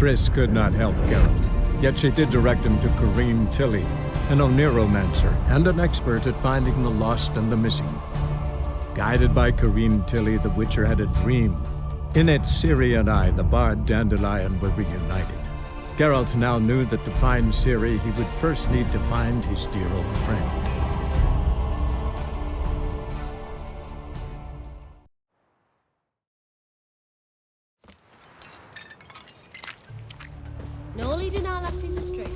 Triss could not help Geralt, yet she did direct him to Corrine Tilly, an Oniromancer and an expert at finding the lost and the missing. Guided by Corrine Tilly, the Witcher had a dream. In it, Ciri and I, the bard Dandelion, were reunited. Geralt now knew that to find Ciri, he would first need to find his dear old friend. No leading our lassies astray.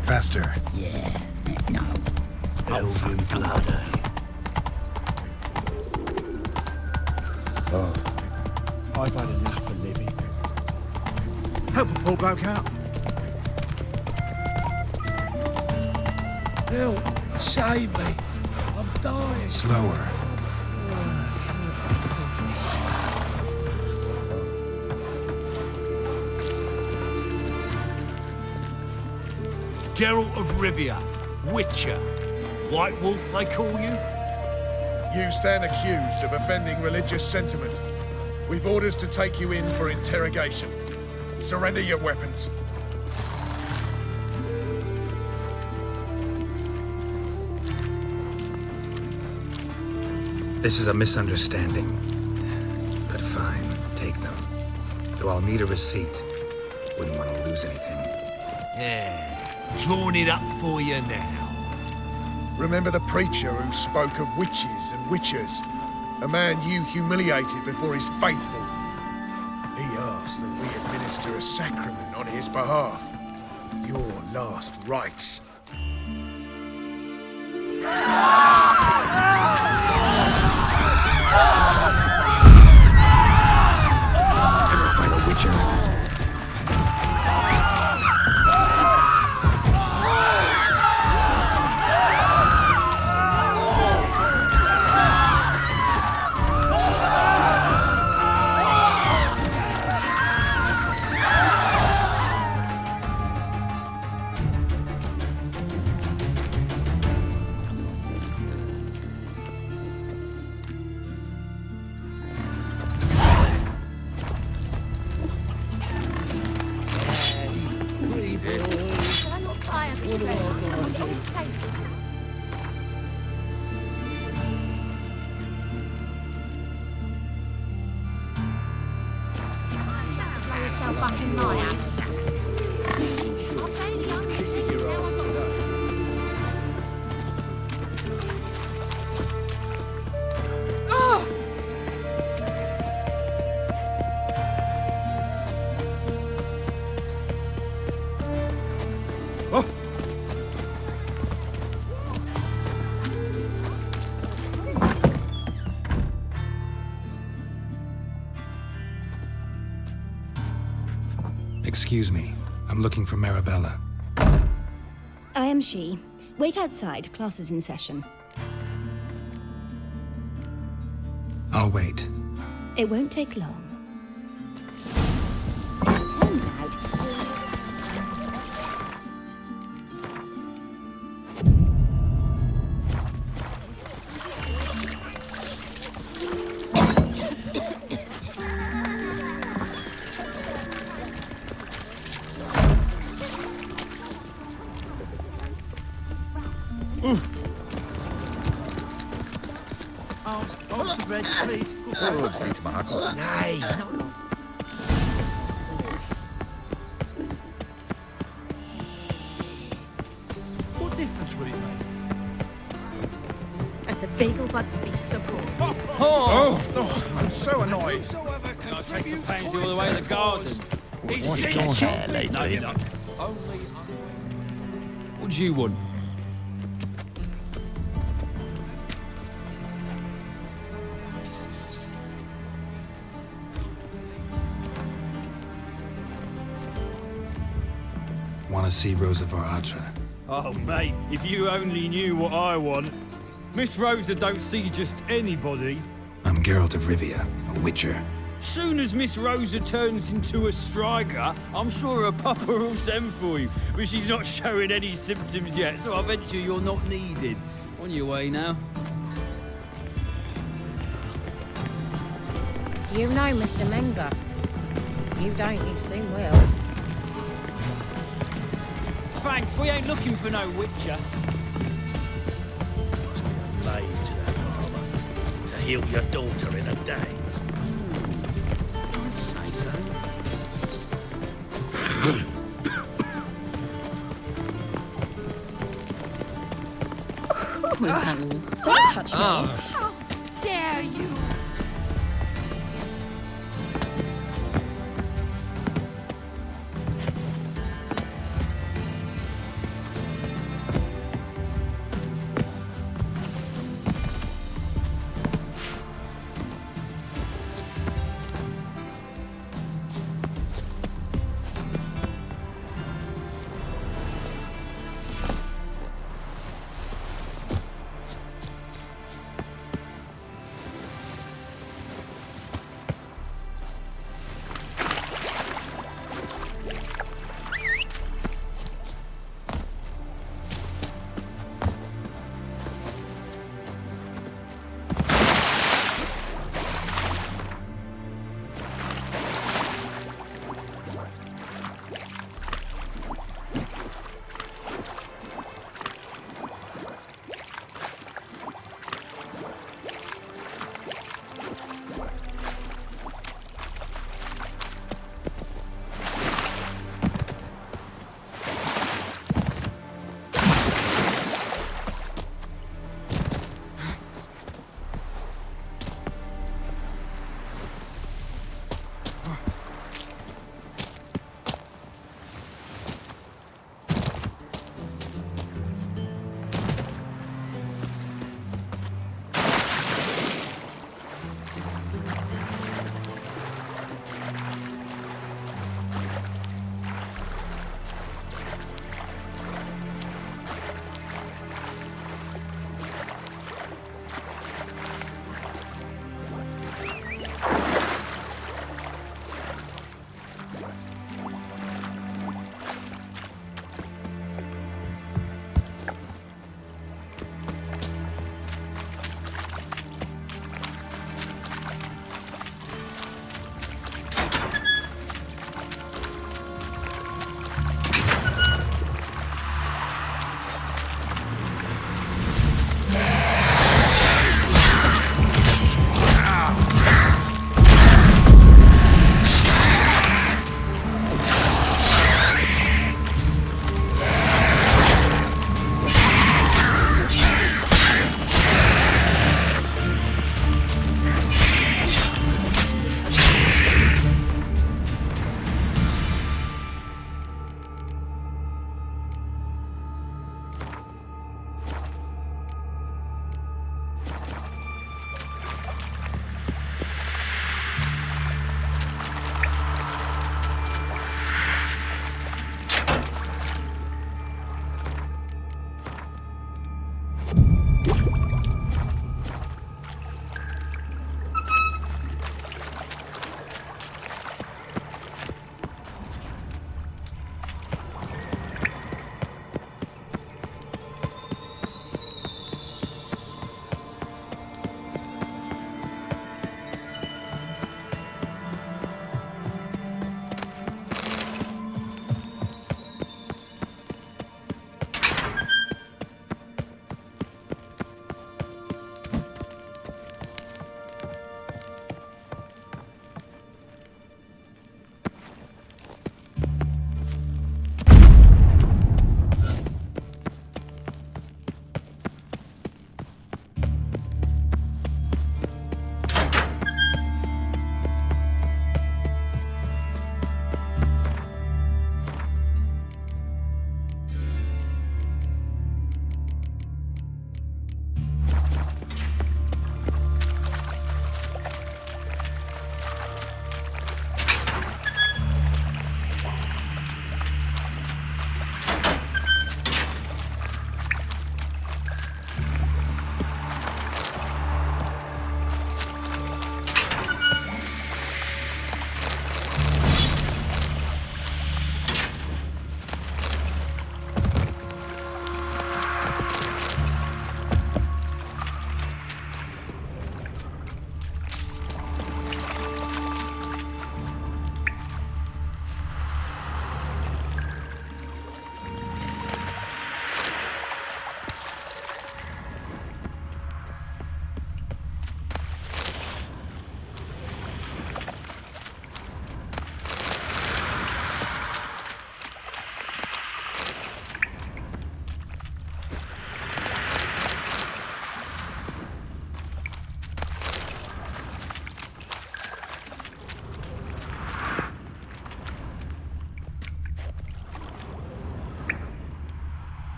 Faster. Yeah, no. Elven blood, eh? Oh, I've had enough of living. Help a poor bloke out. Help, save me. I'm dying. Slower. Geralt of Rivia, Witcher. White Wolf, they call you? You stand accused of offending religious sentiment. We've orders to take you in for interrogation. Surrender your weapons. This is a misunderstanding. But fine, take them. Though I'll need a receipt. Wouldn't want to lose anything. Yeah, drawing it up for you now. Remember the preacher who spoke of witches and witchers? A man you humiliated before his faithful. He asked that we administer a sacrament on his behalf. Your last rites. Ever fight a Witcher? Excuse me. I'm looking for Marabella. I am she. Wait outside. Class is in session. I'll wait. It won't take long. Turns out... Nay, not... What difference would it make? At the Vegelbud's feast abroad. Oh, I'm so annoyed. Take the pansy all the way to the garden. What's going on, lady? No, you're not. What do you want? Want to see Rosa Varatra? Oh, mate, if you only knew what I want. Miss Rosa don't see just anybody. I'm Geralt of Rivia, a Witcher. Soon as Miss Rosa turns into a striker, I'm sure her papa will send for you. But she's not showing any symptoms yet, so I venture you're not needed. On your way now. Do you know Mr. Menger? You don't, you soon will. Thanks, we ain't looking for no witcher. Must be a maid to that barber to heal your daughter in a day. I'd say so. Don't touch me. How dare you!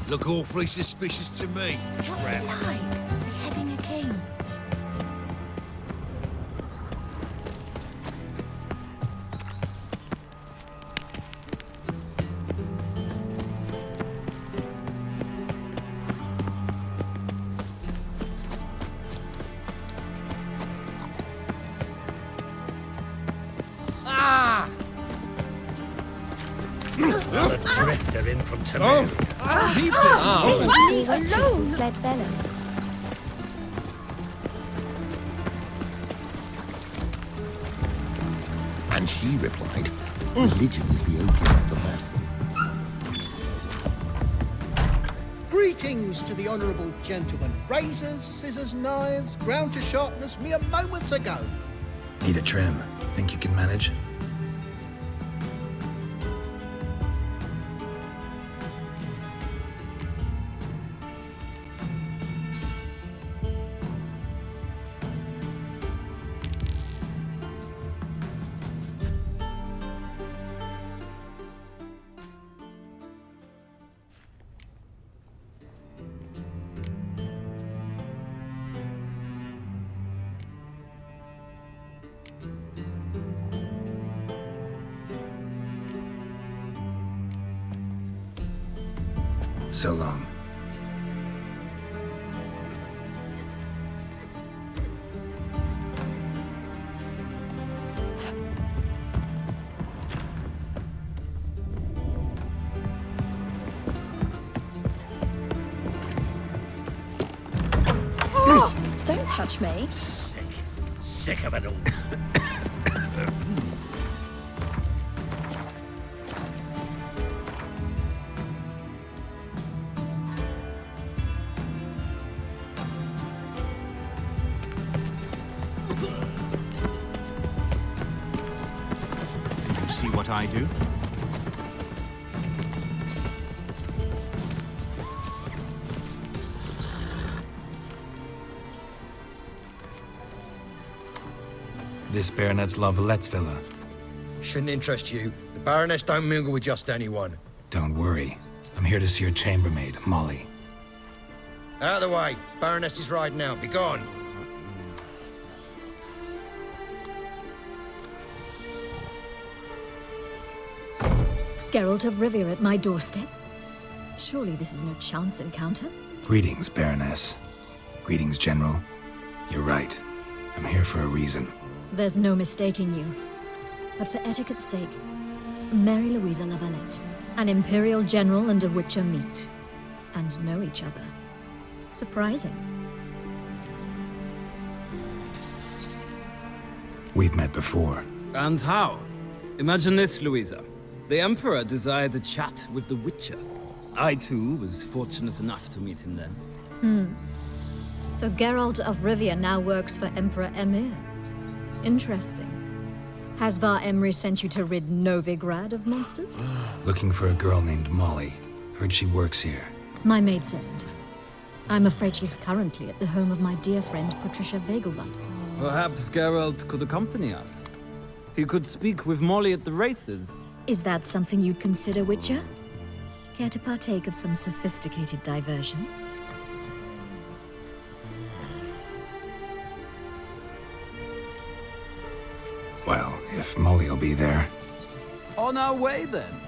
Look awfully suspicious to me. What's it like, beheading a king? Well, a drifter in from Tamil. Leave me alone! Fled fellow. And she replied, religion is the opium of the masses. Greetings to the honourable gentleman. Razors, scissors, knives, ground to sharpness mere moments ago. Need a trim. Think you can manage? So long. Oh, don't touch me. Sick. Sick of it all. See what I do? This Baronet's La Vallette's villa. Shouldn't interest you. The Baroness don't mingle with just anyone. Don't worry. I'm here to see your chambermaid, Molly. Out of the way. Baroness is riding out. Be gone. Geralt of Rivia at my doorstep? Surely this is no chance encounter? Greetings, Baroness. Greetings, General. You're right. I'm here for a reason. There's no mistaking you. But for etiquette's sake, Mary Louisa La Valette, an Imperial General and a Witcher meet. And know each other. Surprising. We've met before. And how? Imagine this, Louisa. The Emperor desired a chat with the Witcher. I, too, was fortunate enough to meet him then. So Geralt of Rivia now works for Emperor Emir. Interesting. Has Var Emry sent you to rid Novigrad of monsters? Looking for a girl named Molly. Heard she works here. My maidservant. I'm afraid she's currently at the home of my dear friend Patricia Vegelbud. Perhaps Geralt could accompany us. He could speak with Molly at the races. Is that something you'd consider, Witcher? Care to partake of some sophisticated diversion? Well, if Molly will be there. On our way, then.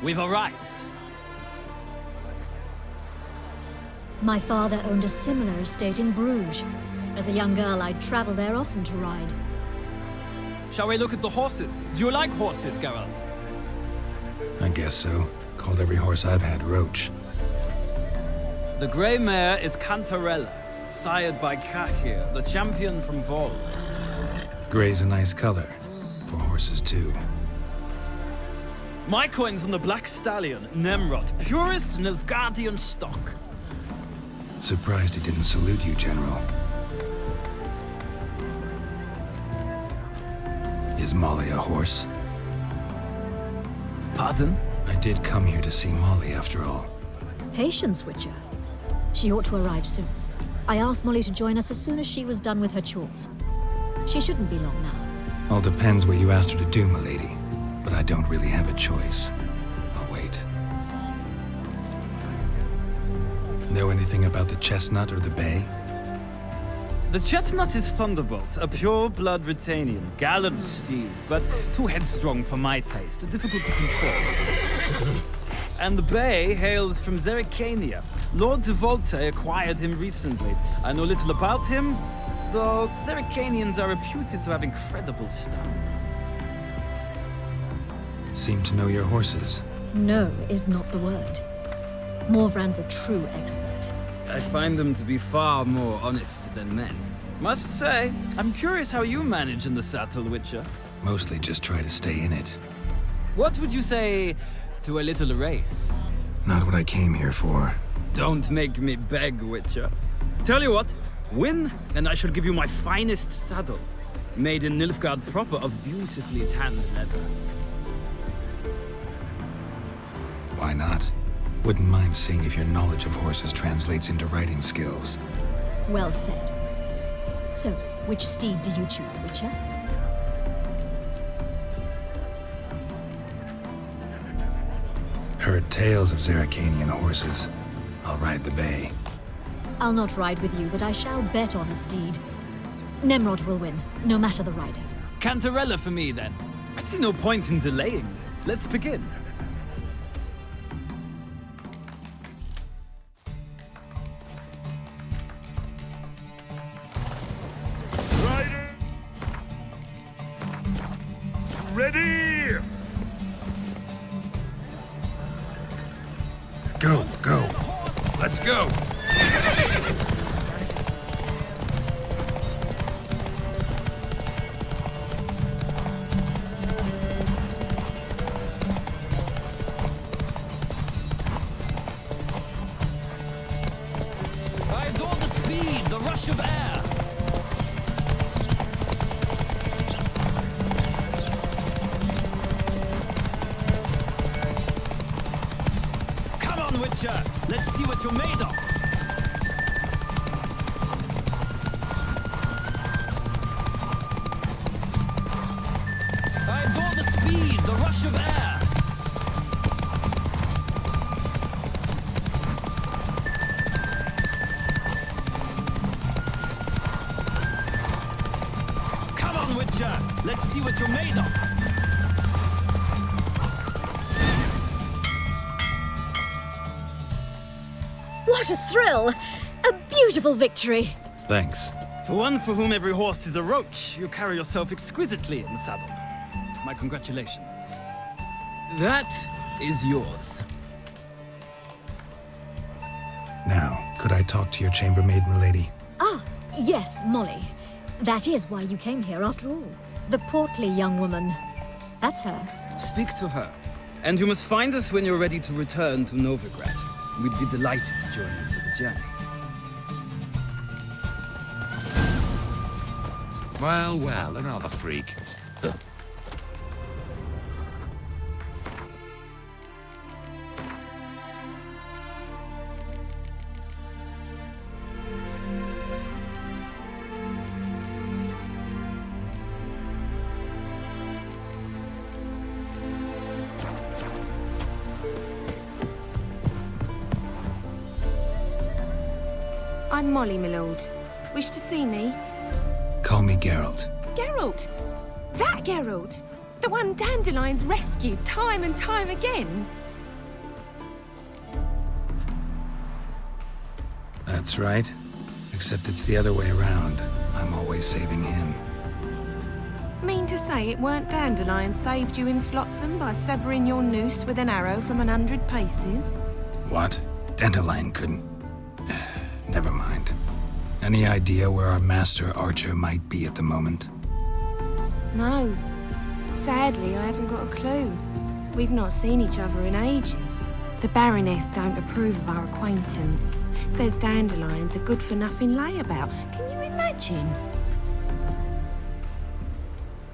We've arrived. My father owned a similar estate in Bruges. As a young girl, I'd travel there often to ride. Shall we look at the horses? Do you like horses, Geralt? I guess so. Called every horse I've had Roach. The grey mare is Cantarella, sired by Kakir, the champion from Vol. Gray's a nice color. For horses, too. My coin's on the Black Stallion, Nemrod, purest Nilfgaardian stock. Surprised he didn't salute you, General. Is Molly a horse? Pardon? I did come here to see Molly, after all. Patience, Witcher. She ought to arrive soon. I asked Molly to join us as soon as she was done with her chores. She shouldn't be long now. All depends what you asked her to do, milady. But I don't really have a choice. I'll wait. Know anything about the chestnut or the bay? The chestnut is Thunderbolt, a pure-blood Retanian, gallant steed, but too headstrong for my taste, difficult to control. And the bay hails from Zerrikania. Lord de Volte acquired him recently. I know little about him, though Zerrikanians are reputed to have incredible stamina. Seem to know your horses. No is not the word. Morvran's a true expert. I find them to be far more honest than men. Must say, I'm curious how you manage in the saddle, Witcher. Mostly just try to stay in it. What would you say to a little race? Not what I came here for. Don't make me beg, Witcher. Tell you what, win, and I shall give you my finest saddle. Made in Nilfgaard proper of beautifully tanned leather. Why not? Wouldn't mind seeing if your knowledge of horses translates into riding skills. Well said. So, which steed do you choose, Witcher? Heard tales of Zerrikanian horses. I'll ride the bay. I'll not ride with you, but I shall bet on a steed. Nemrod will win, no matter the rider. Cantarella for me, then. I see no point in delaying this. Let's begin. Ready! Go, go. Let's go! I adore the speed, the rush of air. Witcher, let's see what you're made of. I adore the speed, the rush of air. Come on, Witcher, let's see what you're made of. What a thrill! A beautiful victory! Thanks. For one for whom every horse is a roach, you carry yourself exquisitely in the saddle. My congratulations. That is yours. Now, could I talk to your chambermaid, milady? Ah, yes, Molly. That is why you came here after all. The portly young woman. That's her. Speak to her. And you must find us when you're ready to return to Novigrad. We'd be delighted to join you for the journey. Well, well, another freak. I'm Molly, my lord. Wish to see me? Call me Geralt. Geralt! That Geralt! The one Dandelion's rescued time and time again! That's right. Except it's the other way around. I'm always saving him. Mean to say it weren't Dandelion saved you in Flotsam by severing your noose with an arrow from 100 paces? What? Dandelion couldn't. Never mind. Any idea where our master archer might be at the moment? No. Sadly, I haven't got a clue. We've not seen each other in ages. The Baroness don't approve of our acquaintance. Says Dandelion's a good-for-nothing layabout. Can you imagine?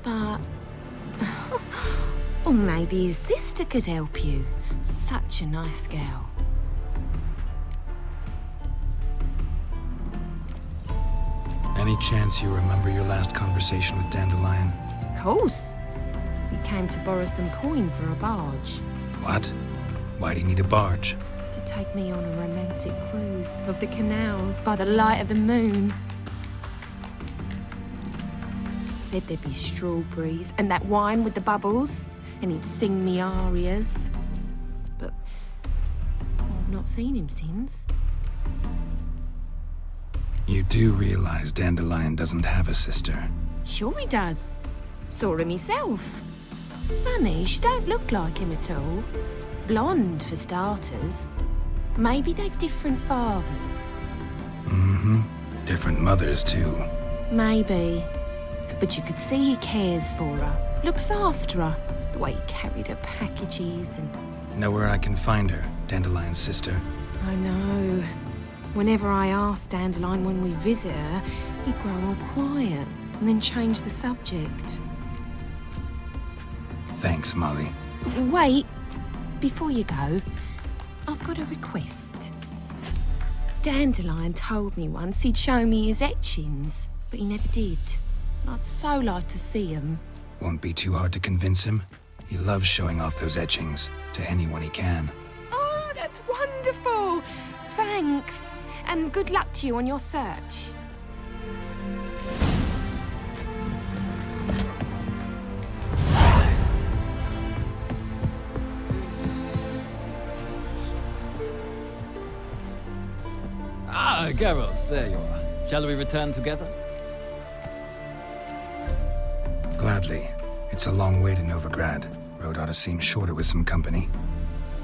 But... or maybe his sister could help you. Such a nice girl. Any chance you remember your last conversation with Dandelion? Of course. We came to borrow some coin for a barge. What? Why do you need a barge? To take me on a romantic cruise of the canals by the light of the moon. Said there'd be strawberries and that wine with the bubbles, and he'd sing me arias. But I've not seen him since. You do realize Dandelion doesn't have a sister? Sure he does. Saw her myself. Funny, she don't look like him at all. Blonde, for starters. Maybe they've different fathers. Mm-hmm. Different mothers, too. Maybe. But you could see he cares for her. Looks after her. The way he carried her packages and... Know where I can find her, Dandelion's sister? I know. Whenever I ask Dandelion when we visit her, he'd grow all quiet and then change the subject. Thanks, Molly. Wait. Before you go, I've got a request. Dandelion told me once he'd show me his etchings, but he never did. And I'd so like to see them. Won't be too hard to convince him. He loves showing off those etchings to anyone he can. Oh, that's wonderful! Thanks. And good luck to you on your search. Ah, Geralt, there you are. Shall we return together? Gladly. It's a long way to Novigrad. Road ought to seem shorter with some company.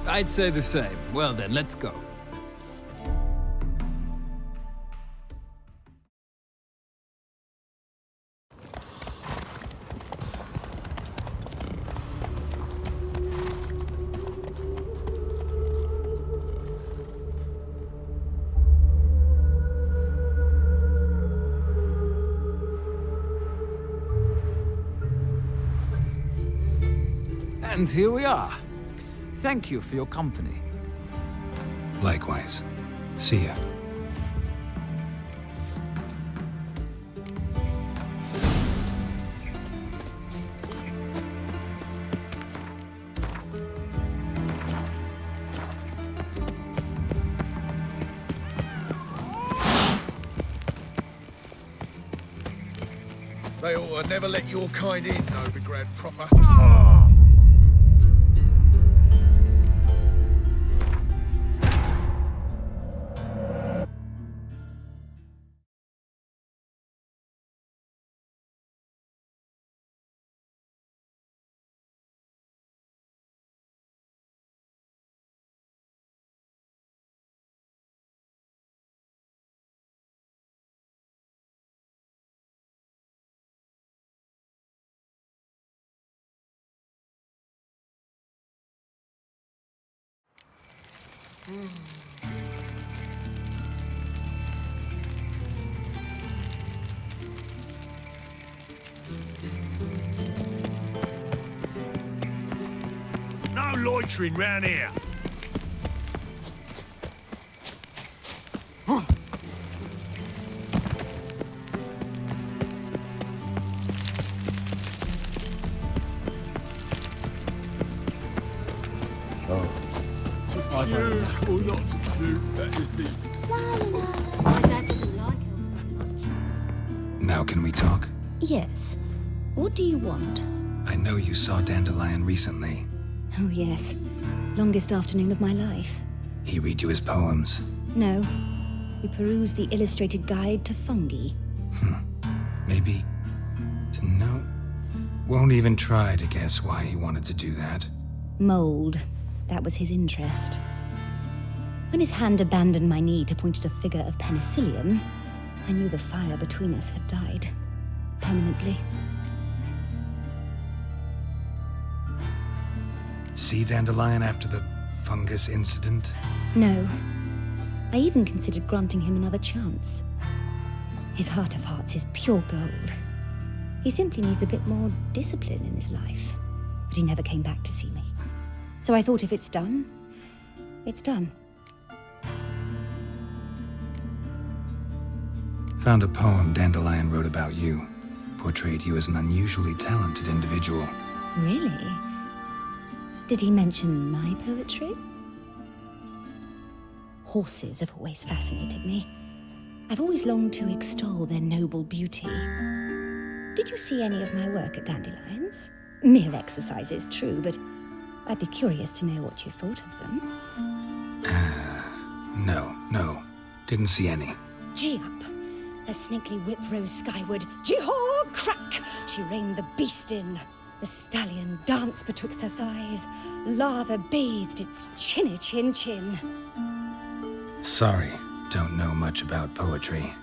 I'd say the same. Well then, let's go. And here we are. Thank you for your company. Likewise. See ya. They ought to never let your kind in, Novigrad proper. No loitering round here. I've had enough. All not to do, that is the... My dad doesn't like us very much. Now can we talk? Yes. What do you want? I know you saw Dandelion recently. Oh, yes. Longest afternoon of my life. He read you his poems. No. We perused the illustrated guide to fungi. Maybe... No. Won't even try to guess why he wanted to do that. Mold. That was his interest. When his hand abandoned my knee to point at a figure of penicillium, I knew the fire between us had died. Permanently. See Dandelion after the fungus incident? No. I even considered granting him another chance. His heart of hearts is pure gold. He simply needs a bit more discipline in his life. But he never came back to see me. So I thought if it's done, it's done. Found a poem Dandelion wrote about you. Portrayed you as an unusually talented individual. Really? Did he mention my poetry? Horses have always fascinated me. I've always longed to extol their noble beauty. Did you see any of my work at Dandelion's? Mere exercises, true, but I'd be curious to know what you thought of them. No. Didn't see any. Gee up! The snakely whip rose skyward. Jee-haw! Crack! She reined the beast in. The stallion danced betwixt her thighs. Lather bathed its chinny chin. Sorry, don't know much about poetry.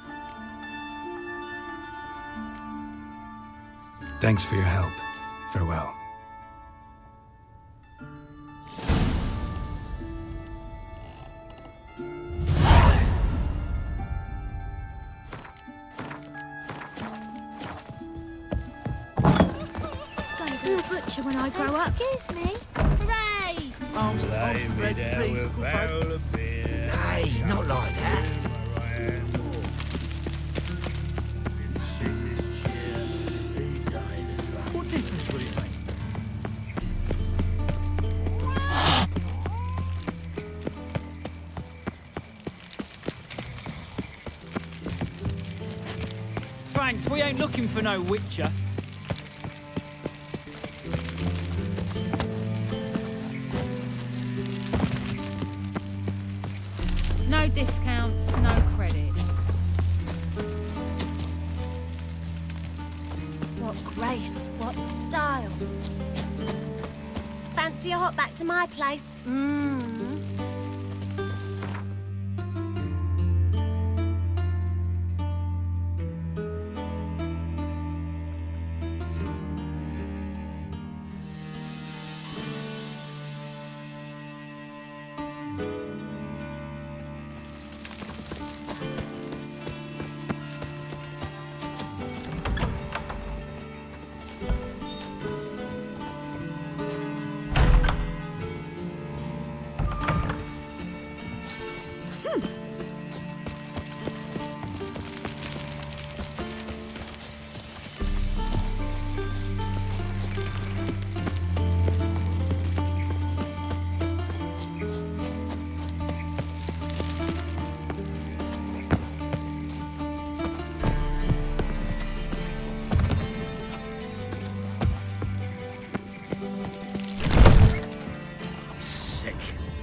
Thanks for your help. Farewell. Gonna be a butcher when I grow up. Excuse me. Hooray! Nay, not like that. What difference would it make? Frank, we ain't looking for no witcher. No discounts, no credit. What grace, what style. Fancy a hop back to my place?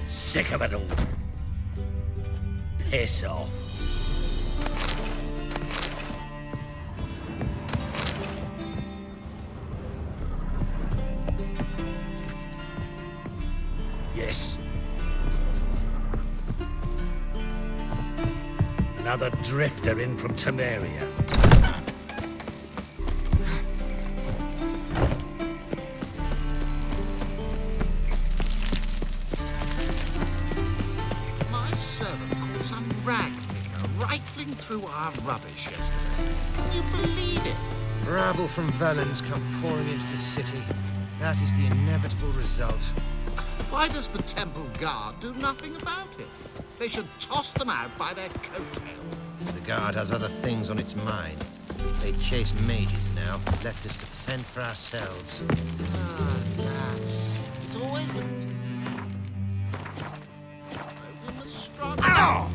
Sick of it all. Piss off. Yes. Another drifter in from Temeria. Through our rubbish yesterday. Can you believe it? Rabble from Valens come pouring into the city. That is the inevitable result. Why does the temple guard do nothing about it? They should toss them out by their coattails. The guard has other things on its mind. They chase mages now, left us to fend for ourselves. Ah, lads. It's always the... We must struggle. Ow!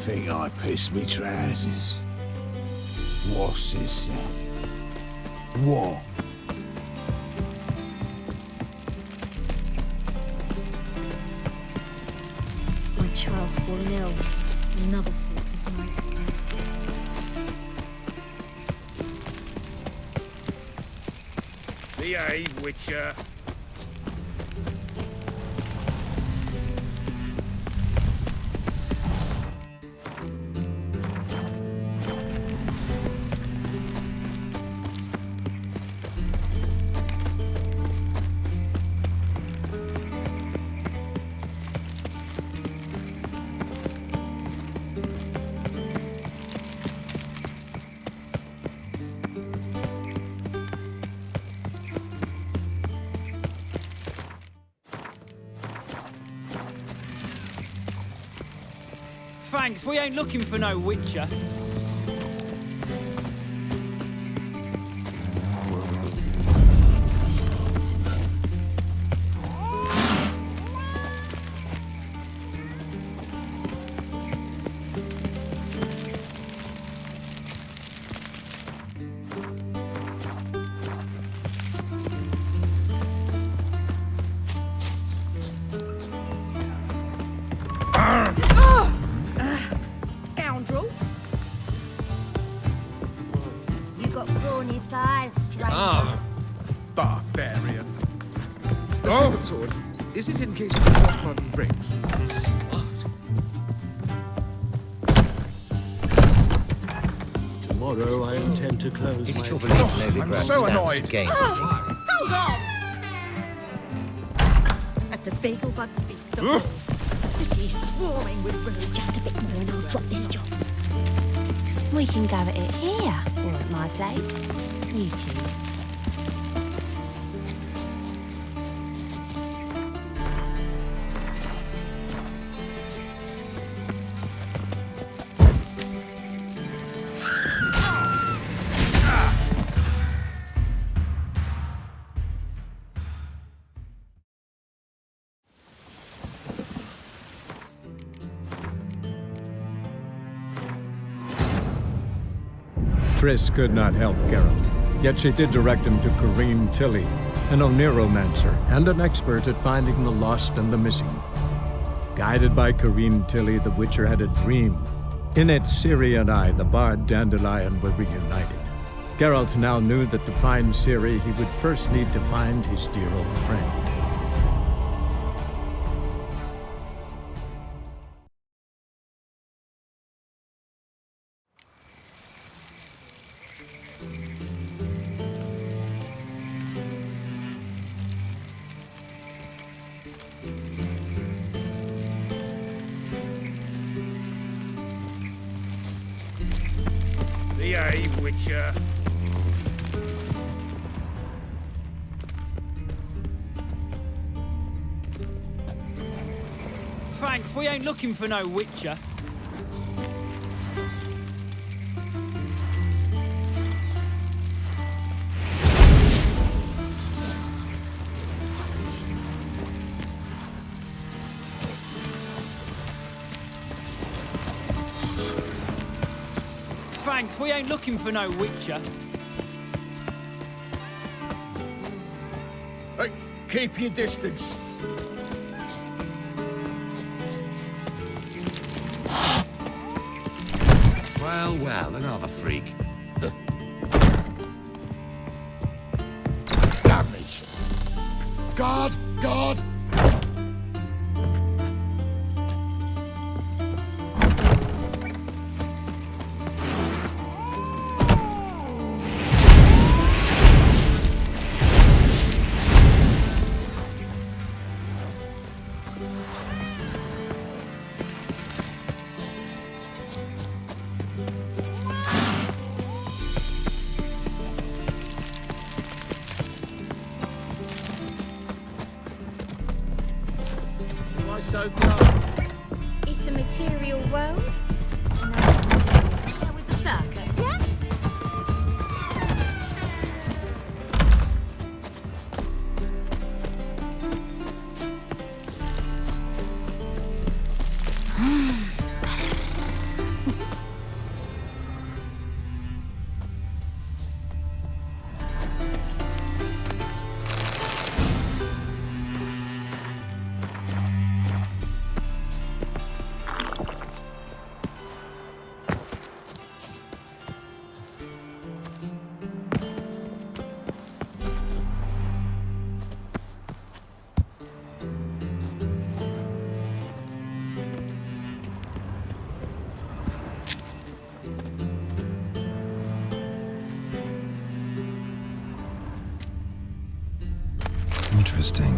think I pissed me trousers? What's this then? What? My child's fallen ill. Another sleepless night. Behave, Witcher. Thanks, we ain't looking for no Witcher. Scoundrel. You got brawny thighs, stranger. Barbarian. The second sword. Is it in case of the first one breaks? Smart. Tomorrow I intend to close Is my... it your belief nobody I'm grants so stands annoyed. to gain? Hold on! At the Beaglebuds feast of all, the city is swarming with rogues. Just a bit more and I'll drop this job. We can go at it here, or at my place. You choose. Triss could not help Geralt, yet she did direct him to Corrine Tilly, an Oniromancer and an expert at finding the lost and the missing. Guided by Corrine Tilly, the Witcher had a dream. In it, Ciri and I, the bard Dandelion, were reunited. Geralt now knew that to find Ciri, he would first need to find his dear old friend. Behave, Witcher. Thanks, we ain't looking for no Witcher. Thanks, we ain't looking for no Witcher. Hey, keep your distance. Well, well, another freak. Damnation. Guard! Guard! Why so glum? It's a material world. And I'm with the circus, yes? Interesting.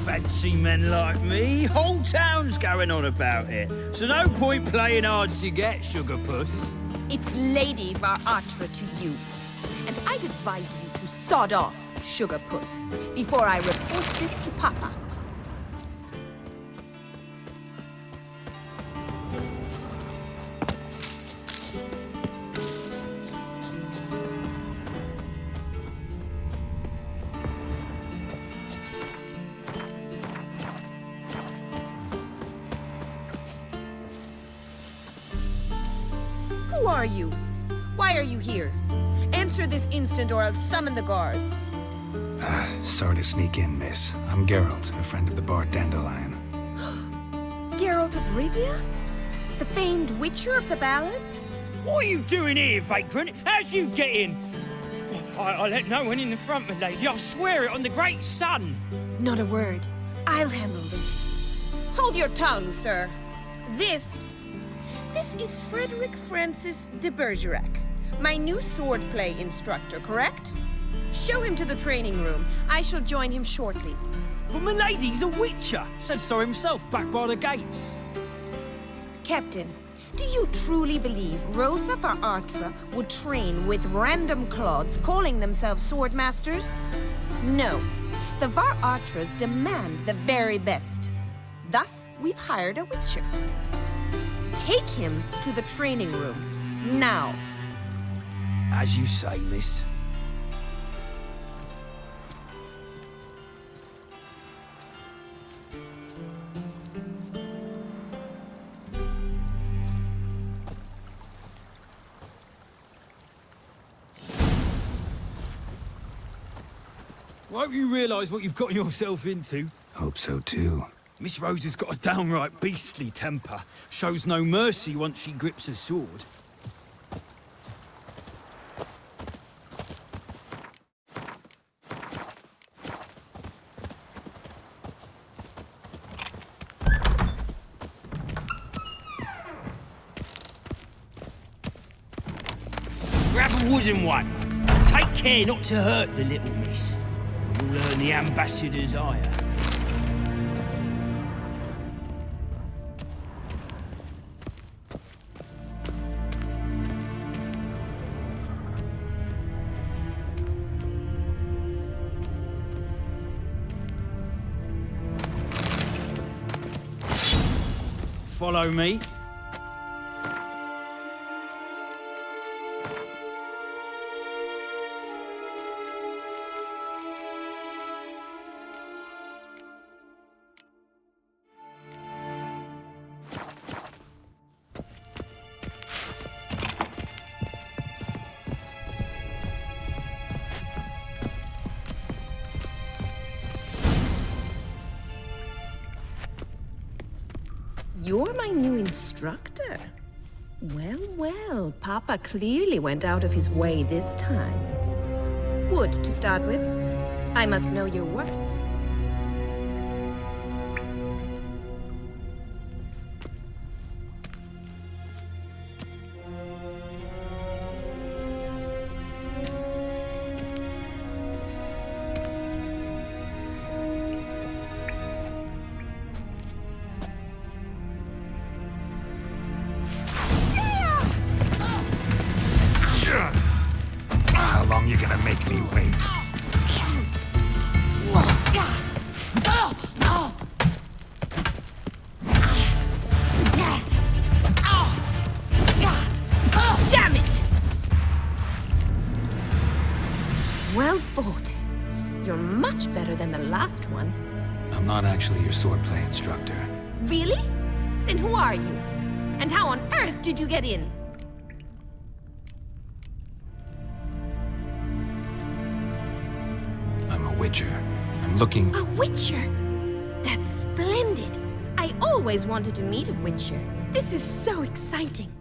Fancy men like me, whole town's going on about it. So no point playing hard to get, sugarpuss. It's Lady virtio to you. And I'd advise you to sod off, sugarpuss, before I report this to Papa. Who are you? Why are you here? Answer this instant or I'll summon the guards. Sorry to sneak in, miss. I'm Geralt, a friend of the bard Dandelion. Geralt of Rivia? The famed witcher of the ballads? What are you doing here, vagrant? How'd you get in? I let no one in the front, my lady. I swear it on the great sun. Not a word. I'll handle this. Hold your tongue, sir. This is Frederick Francis de Bergerac, my new swordplay instructor, correct? Show him to the training room. I shall join him shortly. But my lady's a witcher. Said so himself back by the gates. Captain, do you truly believe Rosa Virtio would train with random clods calling themselves swordmasters? No. The Virtios demand the very best. Thus, we've hired a witcher. Take him to the training room, now. As you say, miss. Won't you realise what you've got yourself into? Hope so, too. Miss Rosa's got a downright beastly temper. Shows no mercy once she grips a sword. Grab a wooden one. Take care not to hurt the little miss. You'll learn the ambassador's ire. Follow me. You're my new instructor? Well, well, Papa clearly went out of his way this time. Wood, to start with. I must know your worth. How long you gonna make me wait? Damn it! Well fought. You're much better than the last one. I'm not actually your swordplay instructor. Really? Then who are you? And how on earth did you get in? I'm a witcher. I'm looking A witcher? That's splendid. I always wanted to meet a witcher. This is so exciting.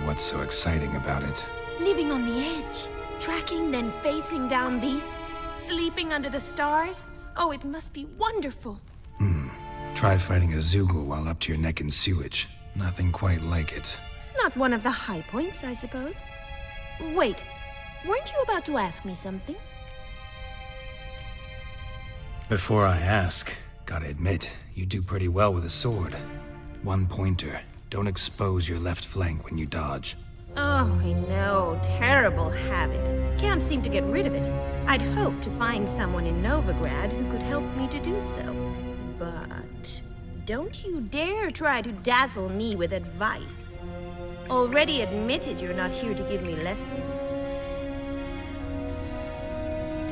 What's so exciting about it? Living on the edge, track attacking, then facing down beasts, sleeping under the stars. Oh, it must be wonderful. Try fighting a Zoogle while up to your neck in sewage. Nothing quite like it. Not one of the high points, I suppose. Wait, weren't you about to ask me something? Before I ask, gotta admit, you do pretty well with a sword. One pointer. Don't expose your left flank when you dodge. Oh, I know. Terrible habit. Can't seem to get rid of it. I'd hoped to find someone in Novigrad who could help me to do so. But don't you dare try to dazzle me with advice. Already admitted you're not here to give me lessons.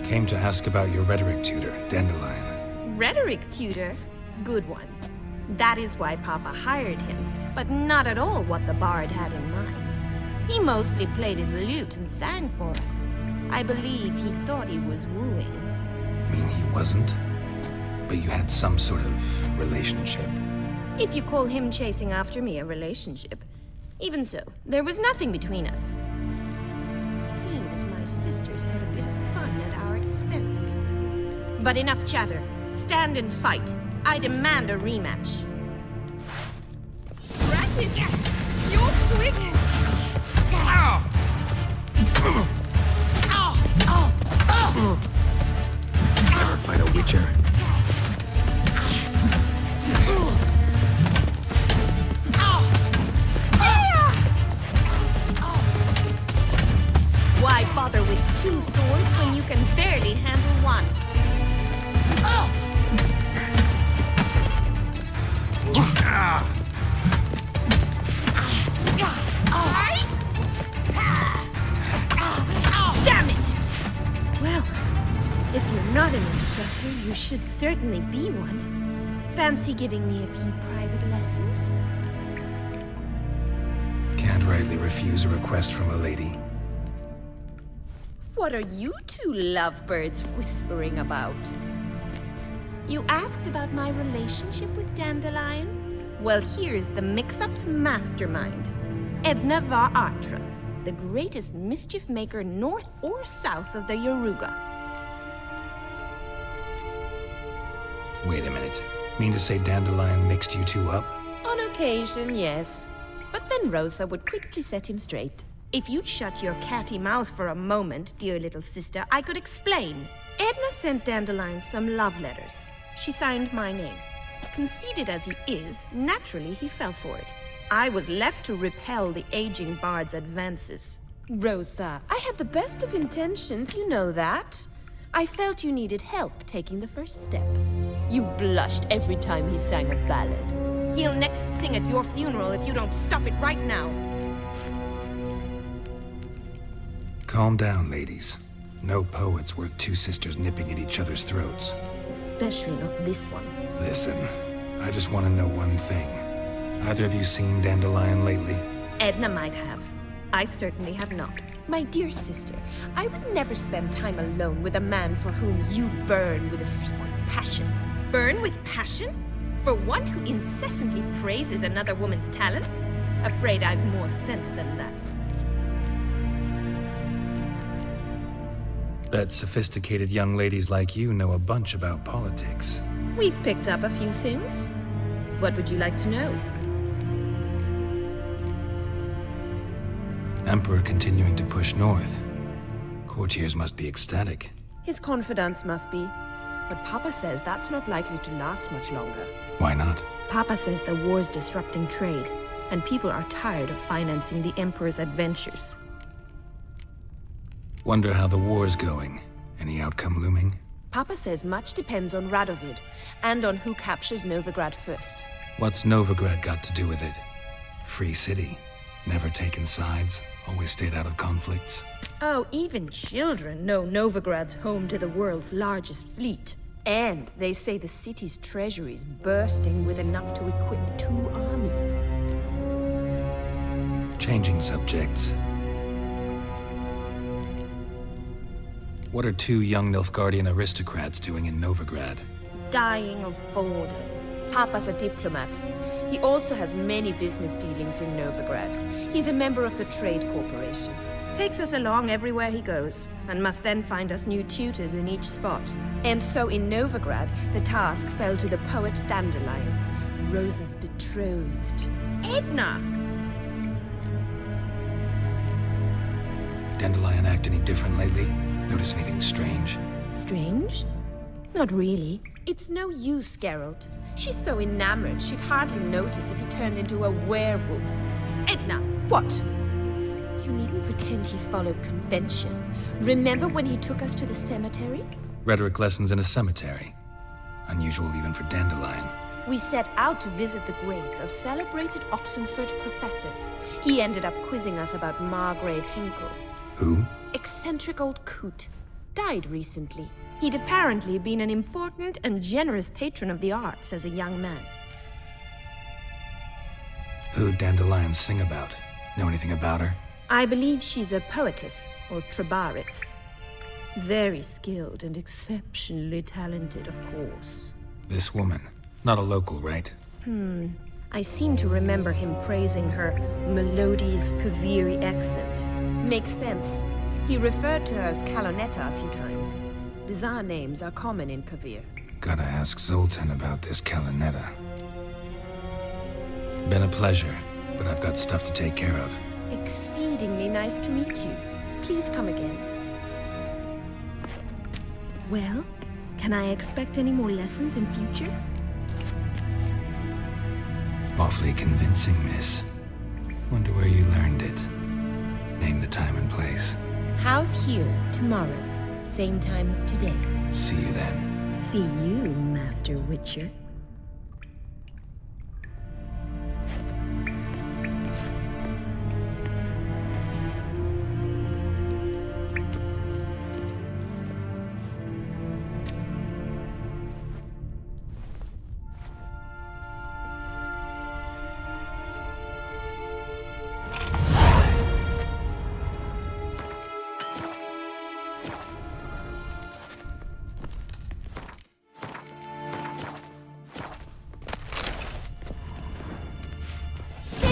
Came to ask about your rhetoric tutor, Dandelion. Rhetoric tutor? Good one. That is why Papa hired him, but not at all what the bard had in mind. He mostly played his lute and sang for us. I believe he thought he was wooing. Mean he wasn't? But you had some sort of relationship. If you call him chasing after me a relationship. Even so, there was nothing between us. Seems my sisters had a bit of fun at our expense. But enough chatter. Stand and fight. I demand a rematch. Ratted! You're quick! Never fight a witcher. Why bother with two swords when you can barely handle one? Damn it! Well, if you're not an instructor, you should certainly be one. Fancy giving me a few private lessons? Can't rightly refuse a request from a lady. What are you two lovebirds whispering about? You asked about my relationship with Dandelion? Well, here's the mix-up's mastermind. Edna var Atra, the greatest mischief maker north or south of the Yaruga. Wait a minute. Mean to say Dandelion mixed you two up? On occasion, yes. But then Rosa would quickly set him straight. If you'd shut your catty mouth for a moment, dear little sister, I could explain. Edna sent Dandelion some love letters. She signed my name. Conceited as he is, naturally he fell for it. I was left to repel the aging bard's advances. Rosa, I had the best of intentions, you know that. I felt you needed help taking the first step. You blushed every time he sang a ballad. He'll next sing at your funeral if you don't stop it right now. Calm down, ladies. No poet's worth two sisters nipping at each other's throats. Especially not this one. Listen, I just want to know one thing. Either of you seen Dandelion lately? Edna might have. I certainly have not. My dear sister, I would never spend time alone with a man for whom you burn with a secret passion. Burn with passion? For one who incessantly praises another woman's talents? Afraid I've more sense than that. Bet sophisticated young ladies like you know a bunch about politics. We've picked up a few things. What would you like to know? Emperor continuing to push north. Courtiers must be ecstatic. His confidants must be. But Papa says that's not likely to last much longer. Why not? Papa says the war's disrupting trade, and people are tired of financing the Emperor's adventures. Wonder how the war's going. Any outcome looming? Papa says much depends on Radovid, and on who captures Novigrad first. What's Novigrad got to do with it? Free city. Never taken sides. Always stayed out of conflicts. Oh, even children know Novigrad's home to the world's largest fleet. And they say the city's treasury's bursting with enough to equip 2 armies. Changing subjects. What are 2 young Nilfgaardian aristocrats doing in Novigrad? Dying of boredom. Papa's a diplomat. He also has many business dealings in Novigrad. He's a member of the Trade Corporation. Takes us along everywhere he goes, and must then find us new tutors in each spot. And so in Novigrad, the task fell to the poet Dandelion, Rosa's betrothed. Edna! Dandelion act any different lately? Notice anything strange? Strange? Not really. It's no use, Geralt. She's so enamored she'd hardly notice if he turned into a werewolf. Edna, what? You needn't pretend he followed convention. Remember when he took us to the cemetery? Rhetoric lessons in a cemetery. Unusual even for Dandelion. We set out to visit the graves of celebrated Oxenford professors. He ended up quizzing us about Margrave Henkel. Who? Eccentric old coot. Died recently. He'd apparently been an important and generous patron of the arts as a young man. Who'd Dandelion sing about? Know anything about her? I believe she's a poetess, or trabaritz. Very skilled and exceptionally talented, of course. This woman. Not a local, right? I seem to remember him praising her melodious Kaviri accent. Makes sense. He referred to her as Kalonetta a few times. Bizarre names are common in Kavir. Gotta ask Zoltan about this Kalonetta. Been a pleasure, but I've got stuff to take care of. Exceedingly nice to meet you. Please come again. Well, can I expect any more lessons in future? Awfully convincing, miss. Wonder where you learned it. Name the time and place. House here, tomorrow. Same time as today. See you then. See you, Master Witcher.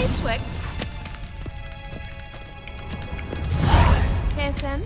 Swix. KSN.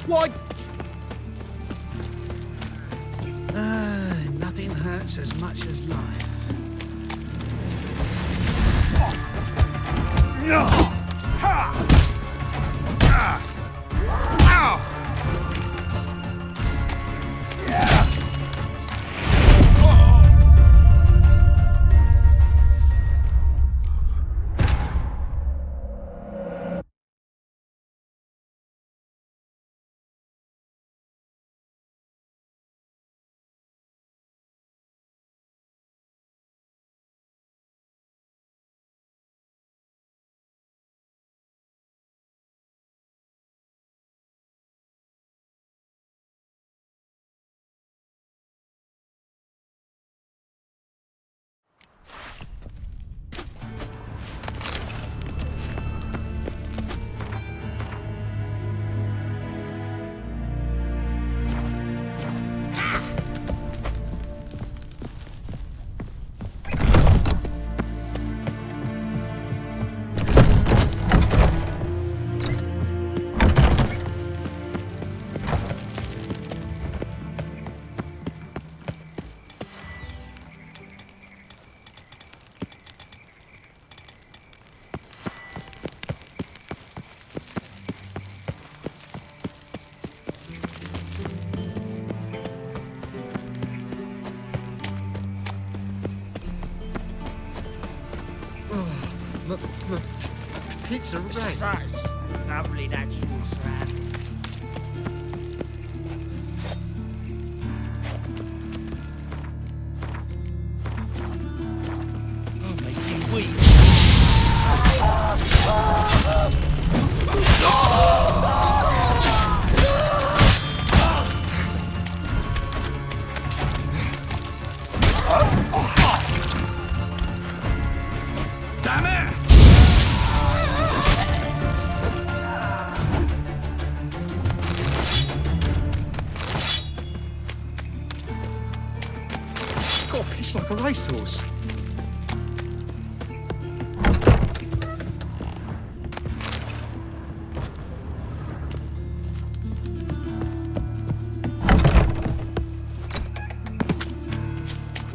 Why? Nothing hurts as much as life. pizza red. Such lovely natural surroundings. I'll make you weep. Damn it! Got a piece like a racehorse.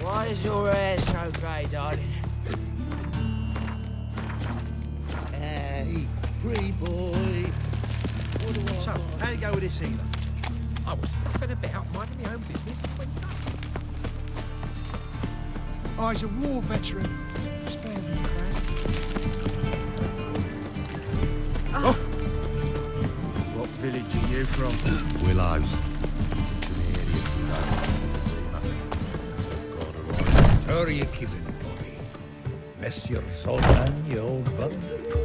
Why is your hair so grey, darling? Hey, pretty boy. So, how you go with this healer? I was fluffing a bit out minding my own business when something. Oh, he's a war veteran. Spare me, Dad. Oh. What village are you from? Willows. Listen to the idiots who How are you keeping, Bobby? Monsieur Zoltan, you old bug?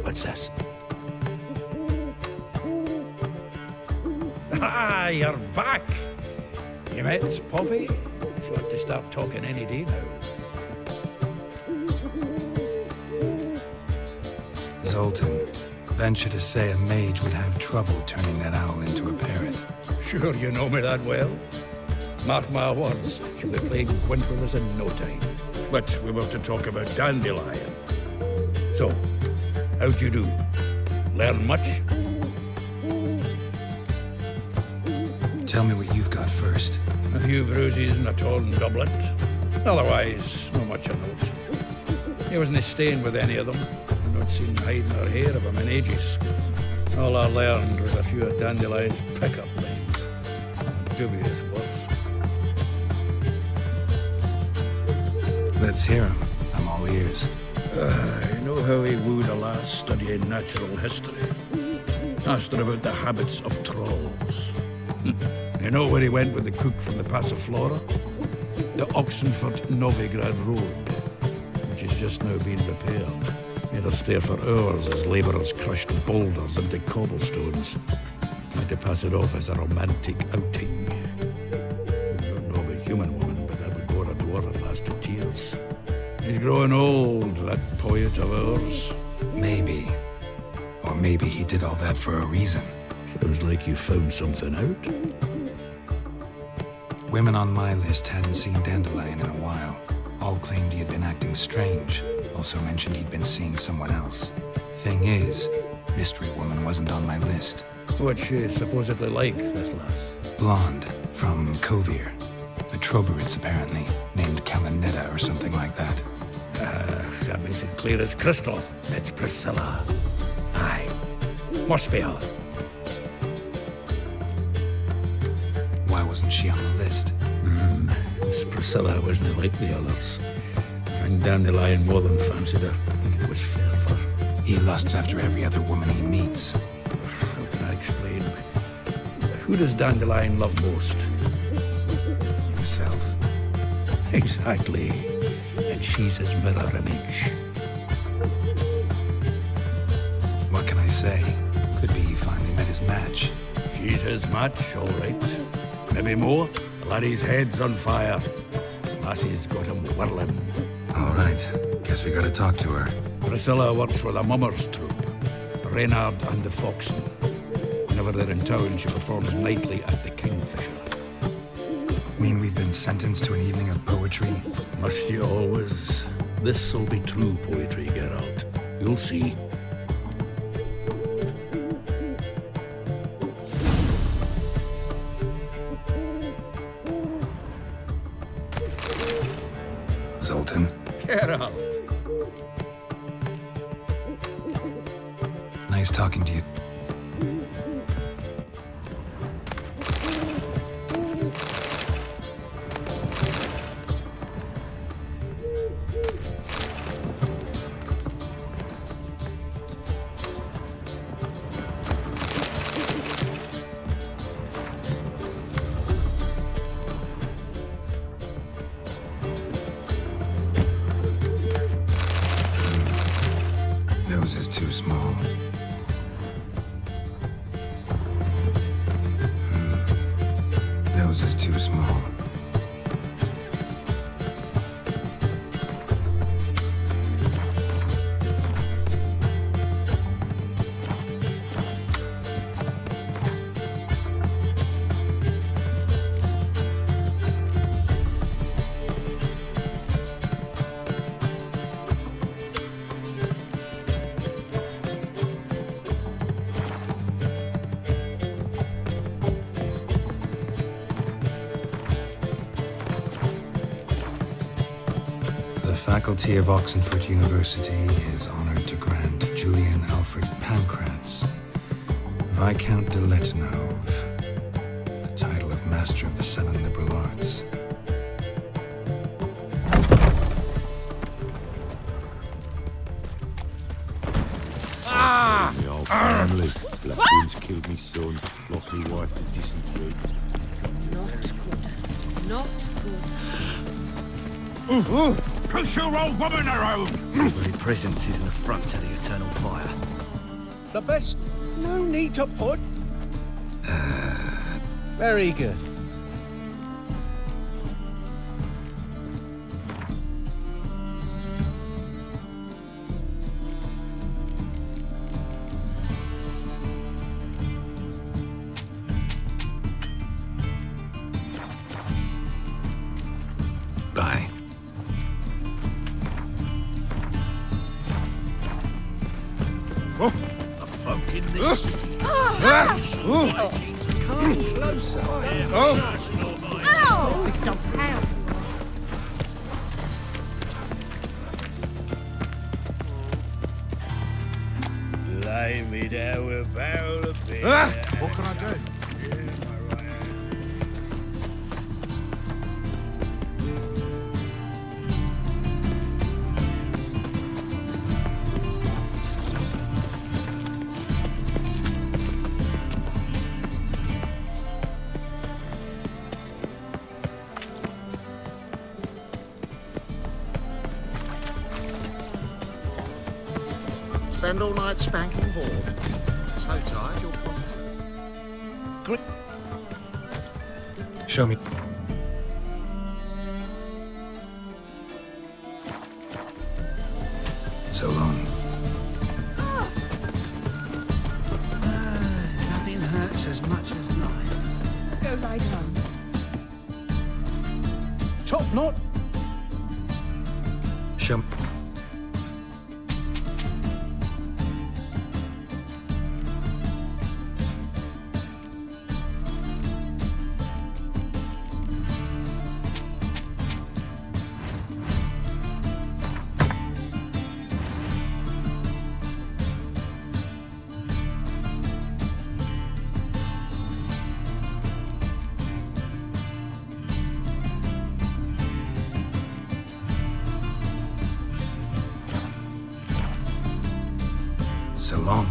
What's this? Ah, you're back! You met Poppy? She ought to start talking any day now. Zoltan, venture to say a mage would have trouble turning that owl into a parrot. Sure you know me that well. Mark my words, she'll be playing quint with us in no time. But we were to talk about Dandelion. So, how'd you do? Learn much? Tell me what you've got first. A few bruises and a torn doublet. Otherwise, not much of note. He wasn't staying with any of them. I've not seen hide nor hair of him in ages. All I learned was a few of Dandelion's pickup lines. Dubious worth. Let's hear him. I'm all ears. You know how he wooed a lass studying natural history? Asked her about the habits of trolls. You know where he went with the cook from the Passiflora? The Oxenford-Novigrad Road, which has just now been repaired. Made us stare for hours as labourers crushed boulders into cobblestones. Tried to pass it off as a romantic outing. I don't know about human woman, but that would bore a dwarven lass to tears. He's growing old, that poet of ours. Maybe. Or maybe he did all that for a reason. Sounds like you found something out. Women on my list hadn't seen Dandelion in a while. All claimed he had been acting strange. Also mentioned he'd been seeing someone else. Thing is, Mystery Woman wasn't on my list. What's she supposedly like, this lass? Blonde, from Kovir. The Troberids, apparently, named Kalinetta or something like that. That makes it clear as crystal. It's Priscilla. Aye. Must be her. Why wasn't she on the list? This Priscilla wasn't like the others. I think Dandelion more than fancied her. I think it was fair for her. He lusts after every other woman he meets. How can I explain? Who does Dandelion love most? Himself. Exactly. And she's his mirror image. What can I say? Could be he finally met his match. She's his match, all right. Maybe more. The laddie's head's on fire. Lassie's got him whirling. All right. Guess we gotta talk to her. Priscilla works for the Mummers troupe. Reynard and the Foxen. Whenever they're in town, she performs nightly at the Kingfisher. Mean we've been sentenced to an evening of poetry? Must you always? This'll be true poetry, Geralt. You'll see. Zoltan. Geralt. Nice talking to you. nose is too small. The Faculty of Oxenford University is honored to grant Julian Alfred Pancratz, Viscount de Letenove, the title of Master of the Seven Liberal Arts. My old family. Blackburns killed me son, lost me wife to dysentery. Not good. Not good. Push your old woman around! Your very presence is an affront to the eternal fire. The best, no need to put. Very good. Bye. The folk in this city. Come closer. Ow! Lay me down with a barrel of beer. What can I do? Spend all night spanking Horde. So tired, you're positive. Show me. So long. Nothing hurts as much as life. Go lie down. Top knot. Show me. So long.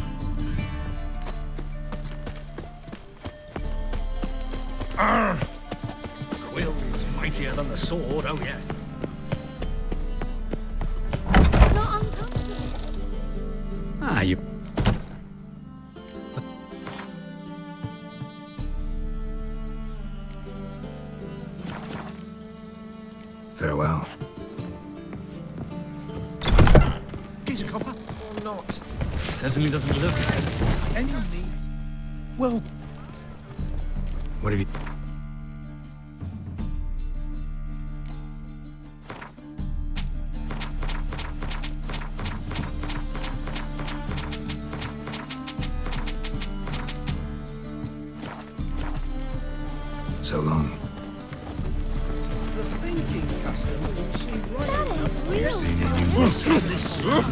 Quill's mightier than the sword, oh yes. You. Farewell. Geezer copper? Or not. Certainly doesn't look it. Enemy. Well, What have you... So long. the thinking customer will see This city.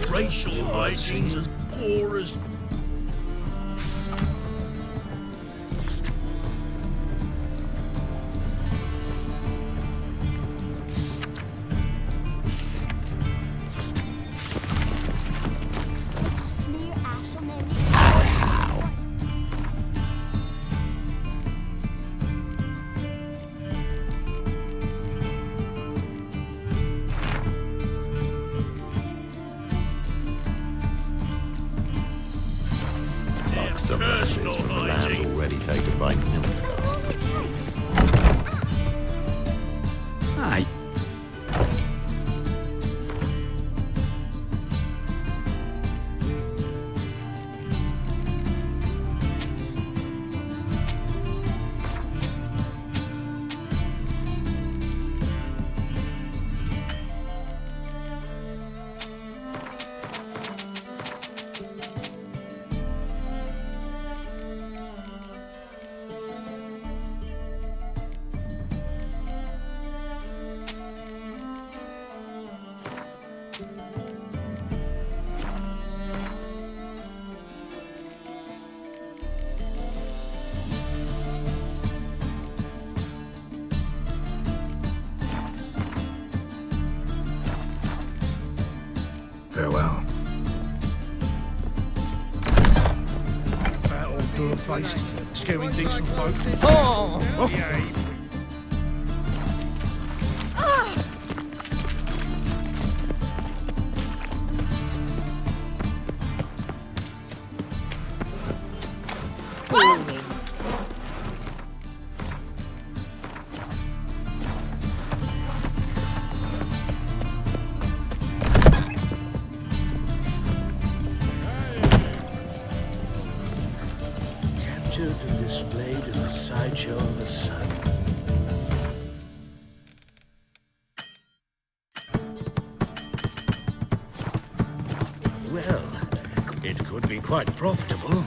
Racial hygiene's as poor as... Smear ash on their Like some of the from the land's already taken by milk. That's all it takes. Aye. Farewell. That old door-faced, scaring decent folks. Oh! Behave. Captured and displayed in the sideshow of the sun. Well, it could be quite profitable.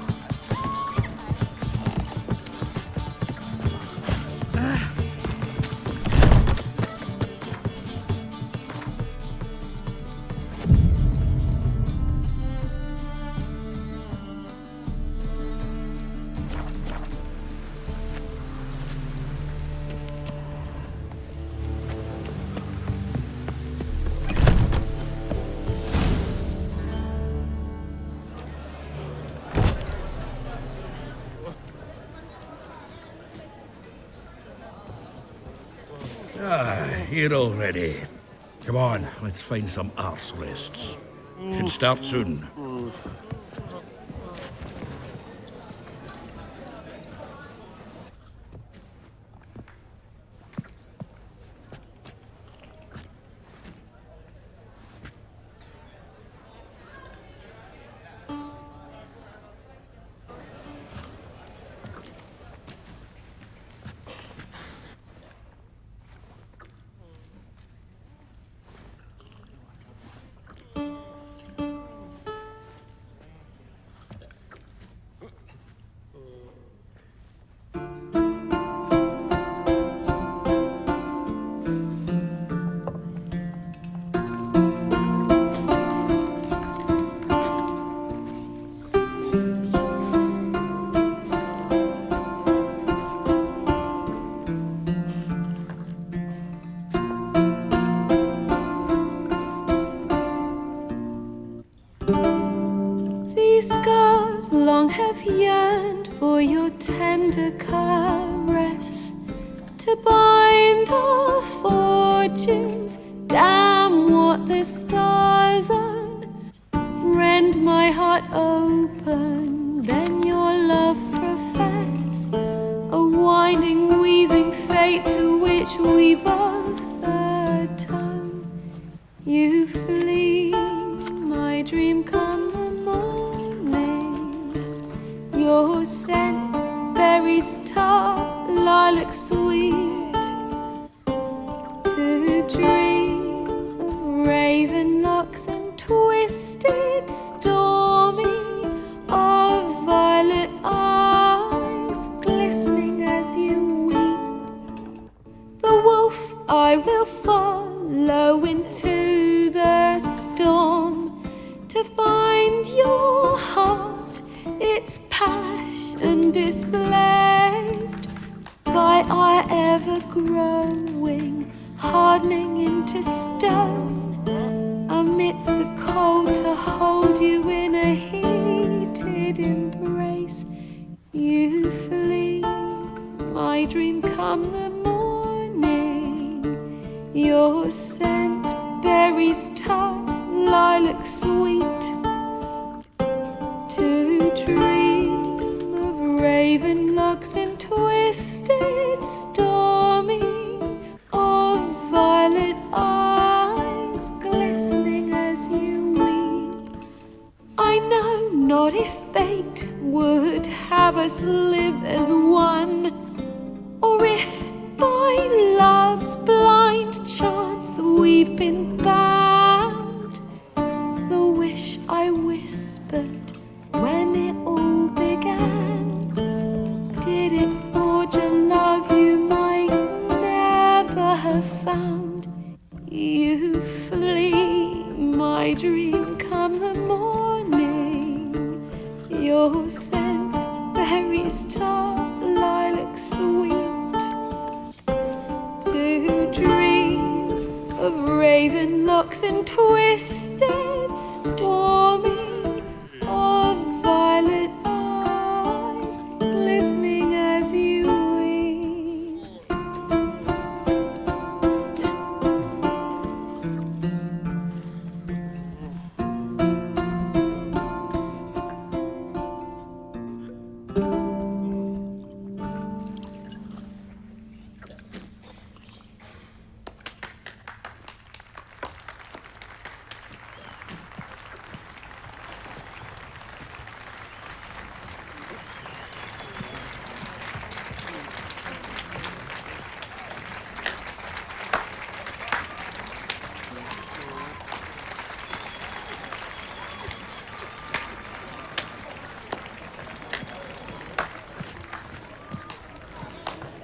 Here already. Come on, let's find some arse rests. Should start soon. These scars long have yearned for your tender caress, to bind our fortunes. Damn what the stars own. Rend my heart open, then your love profess, a winding, weaving fate to which we both atone. You flee, my dream come the morning. Your scent, berries tart, lilac sweet, to dream of raven locks and twisted, stormy, of violet eyes glistening as you weep. The wolf I will follow into the storm, to find your heart, its passion displaced by our ever-growing, hardening into stone. Amidst the cold, to hold you in a heated embrace. You flee, my dream come the morning. Your scent, berries tart, lilac sweet, to dream of raven locks and twisted, stormy, of us live as one, or if by love's blind chance we've been bound. The wish I whispered when it all began, did it forge a love you might never have found? You flee my dream come the morning, your scent berries tart, lilac sweet, to dream of raven locks and twisted stormy, of violet eyes glistening as you weep.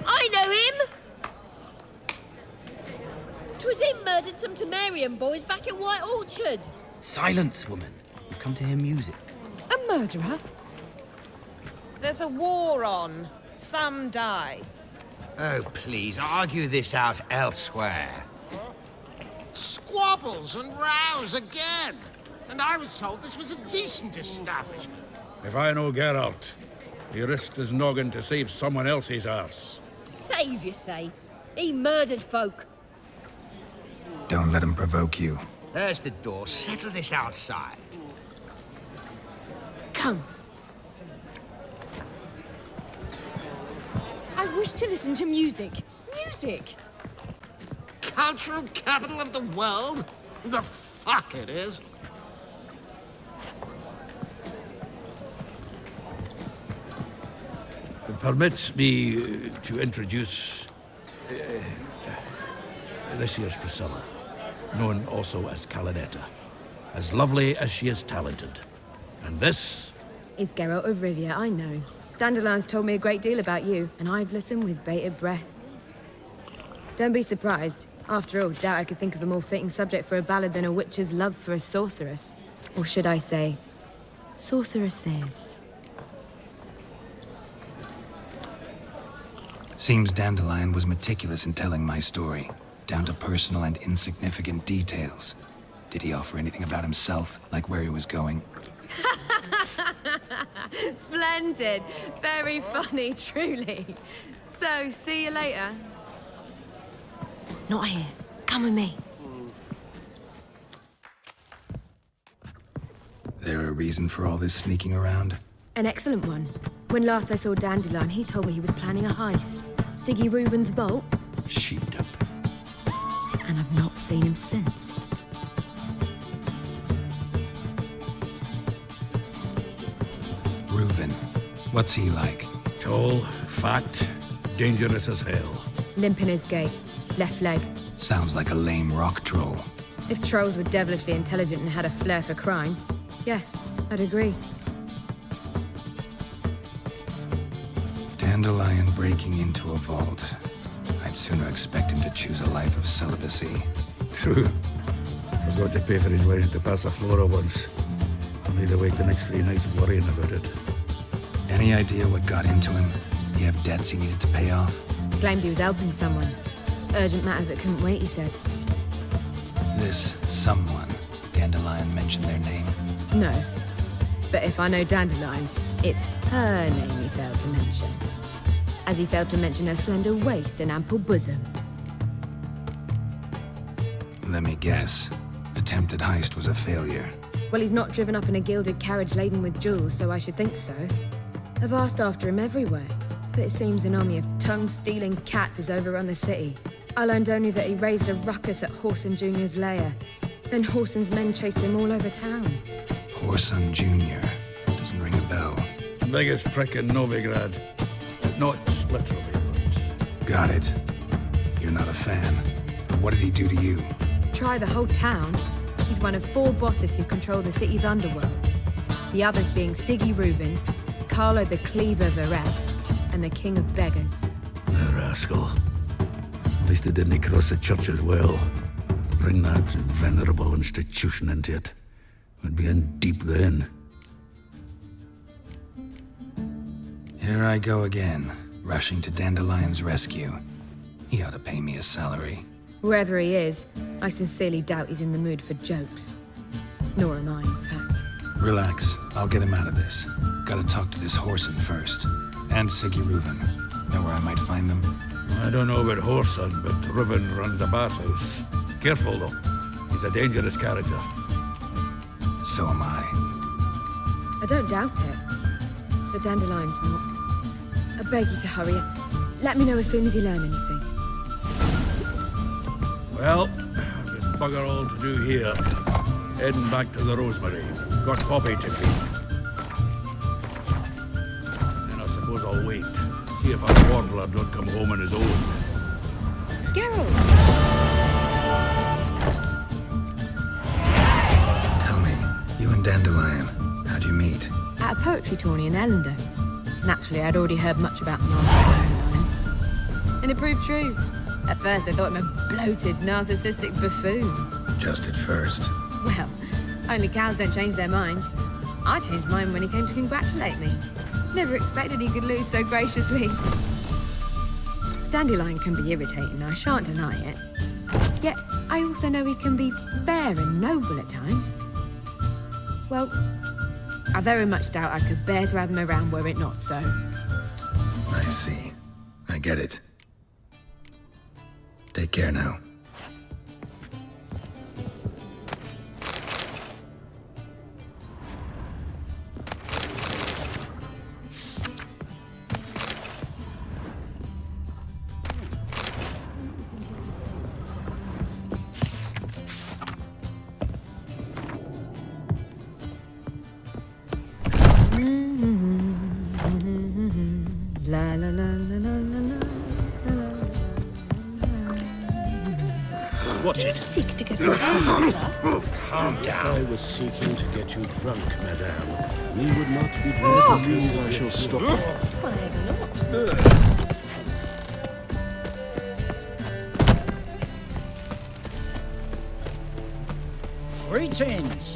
I know him! 'Twas him murdered some Temerian boys back at White Orchard. Silence, woman. We've come to hear music. A murderer? There's a war on. Some die. Oh, please, argue this out elsewhere. Squabbles and rows again. And I was told this was a decent establishment. If I know Geralt, he risked his noggin to save someone else's arse. Save, you say? He murdered folk. Don't let him provoke you. There's the door. Settle this outside. Come. I wish to listen to music. Music? Cultural capital of the world? The fuck it is. Permit me to introduce this year's Priscilla, known also as Calinetta, as lovely as she is talented. And this is Geralt of Rivia, I know. Dandelion's told me a great deal about you, and I've listened with bated breath. Don't be surprised. After all, doubt I could think of a more fitting subject for a ballad than a witch's love for a sorceress. Or should I say, sorceresses. Seems Dandelion was meticulous in telling my story, down to personal and insignificant details. Did he offer anything about himself, like where he was going? Splendid. Very funny, truly. So, see you later. Not here. Come with me. There a reason for all this sneaking around? An excellent one. When last I saw Dandelion, he told me he was planning a heist. Siggy Reuven's vault. Sheepdip. And I've not seen him since. Reuven. What's he like? Tall, fat, dangerous as hell. Limp in his gait. Left leg. Sounds like a lame rock troll. If trolls were devilishly intelligent and had a flair for crime, yeah, I'd agree. Dandelion breaking into a vault. I'd sooner expect him to choose a life of celibacy. True. Forgot to pay for his wedding to Passaflora once. I'll need to wait the next 3 nights worrying about it. Any idea what got into him? You have debts he needed to pay off? Claimed he was helping someone. Urgent matter that couldn't wait, he said. This someone, Dandelion mentioned their name? No. But if I know Dandelion, it's her name he failed to mention. As he failed to mention her slender waist and ample bosom. Let me guess. Attempted heist was a failure. Well, he's not driven up in a gilded carriage laden with jewels, so I should think so. I've asked after him everywhere, but it seems an army of tongue-stealing cats has overrun the city. I learned only that he raised a ruckus at Whoreson Jr.'s lair. Then Whoreson's men chased him all over town. Whoreson Jr. Doesn't ring a bell. biggest prick in Novigrad. Not literally, but... Got it. You're not a fan. But what did he do to you? Try the whole town. He's one of 4 bosses who control the city's underworld. The others being Siggy Reuben, Carlo the Cleaver Varese, and the King of Beggars. The rascal. At least he didn't cross the church as well. Bring that venerable institution into it. We'd be in deep then. Here I go again, rushing to Dandelion's rescue. He ought to pay me a salary. Whoever he is, I sincerely doubt he's in the mood for jokes. Nor am I, in fact. Relax, I'll get him out of this. Gotta talk to this Whoreson first. And Siggy Reuben. Know where I might find them? I don't know about Whoreson, but Reuben runs a bathhouse. Careful, though. He's a dangerous character. So am I. I don't doubt it. But Dandelion's not. I beg you to hurry. Let me know as soon as you learn anything. Well, I've got bugger all to do here. Heading back to the Rosemary. Got Poppy to feed. And I suppose I'll wait. See if our warbler don't come home on his own. Geralt! Tell me, you and Dandelion, how'd you meet? At a poetry tourney in Ellender. Naturally, I'd already heard much about Master Dandelion. And it proved true. At first, I thought him a bloated, narcissistic buffoon. Just at first. Well, only cows don't change their minds. I changed mine when he came to congratulate me. Never expected he could lose so graciously. Dandelion can be irritating, I shan't deny it. Yet, I also know he can be fair and noble at times. Well, I very much doubt I could bear to have him around were it not so. I see. I get it. Take care now. La la la la la la la. Watch Do you it. seek to get rid of someone, sir? Calm down. If I was seeking to get you drunk, madame, we would not be dragging you. I shall stop. Greetings.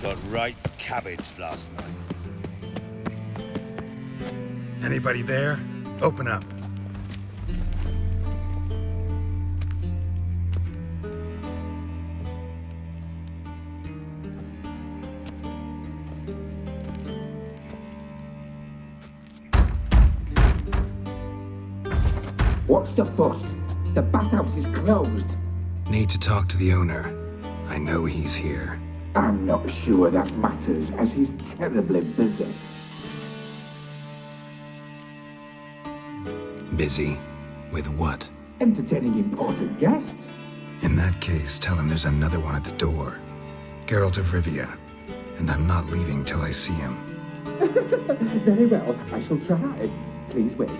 Got right cabbage last night. Anybody there? Open up. What's the fuss? The bathhouse is closed. Need to talk to the owner. I know he's here. I'm not sure that matters, as he's terribly busy. Busy? With what? Entertaining important guests. In that case, tell him there's another one at the door. Geralt of Rivia. And I'm not leaving till I see him. Very well, I shall try. Please wait.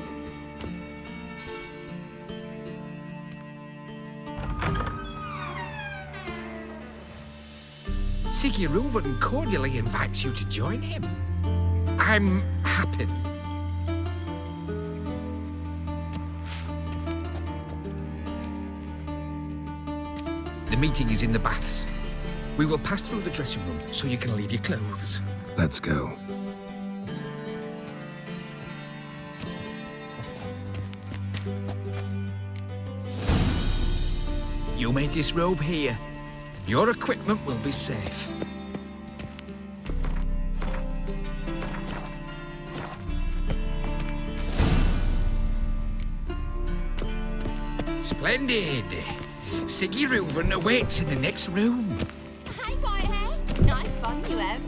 Siggy Reuben cordially invites you to join him. I'm happy. The meeting is in the baths. We will pass through the dressing room so you can leave your clothes. Let's go. You may disrobe here. Your equipment will be safe. Splendid. Siggy Reuven awaits in the next room. Hey, Whitehead. Nice bun you have.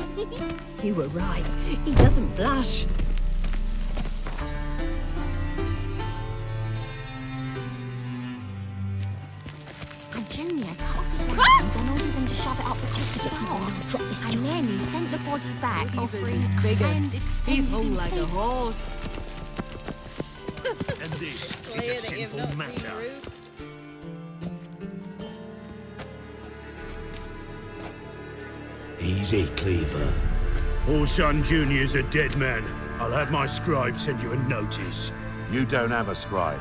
You were right. He doesn't blush. And Junior cut off his hand and then ordered them to shove it up the Chester's arse. And then he sent the body back, offering hand extended He's whole in like a peace. horse. And this is a simple matter. Easy, Cleaver. Orson Jr.'s a dead man. I'll have my scribe send you a notice. You don't have a scribe.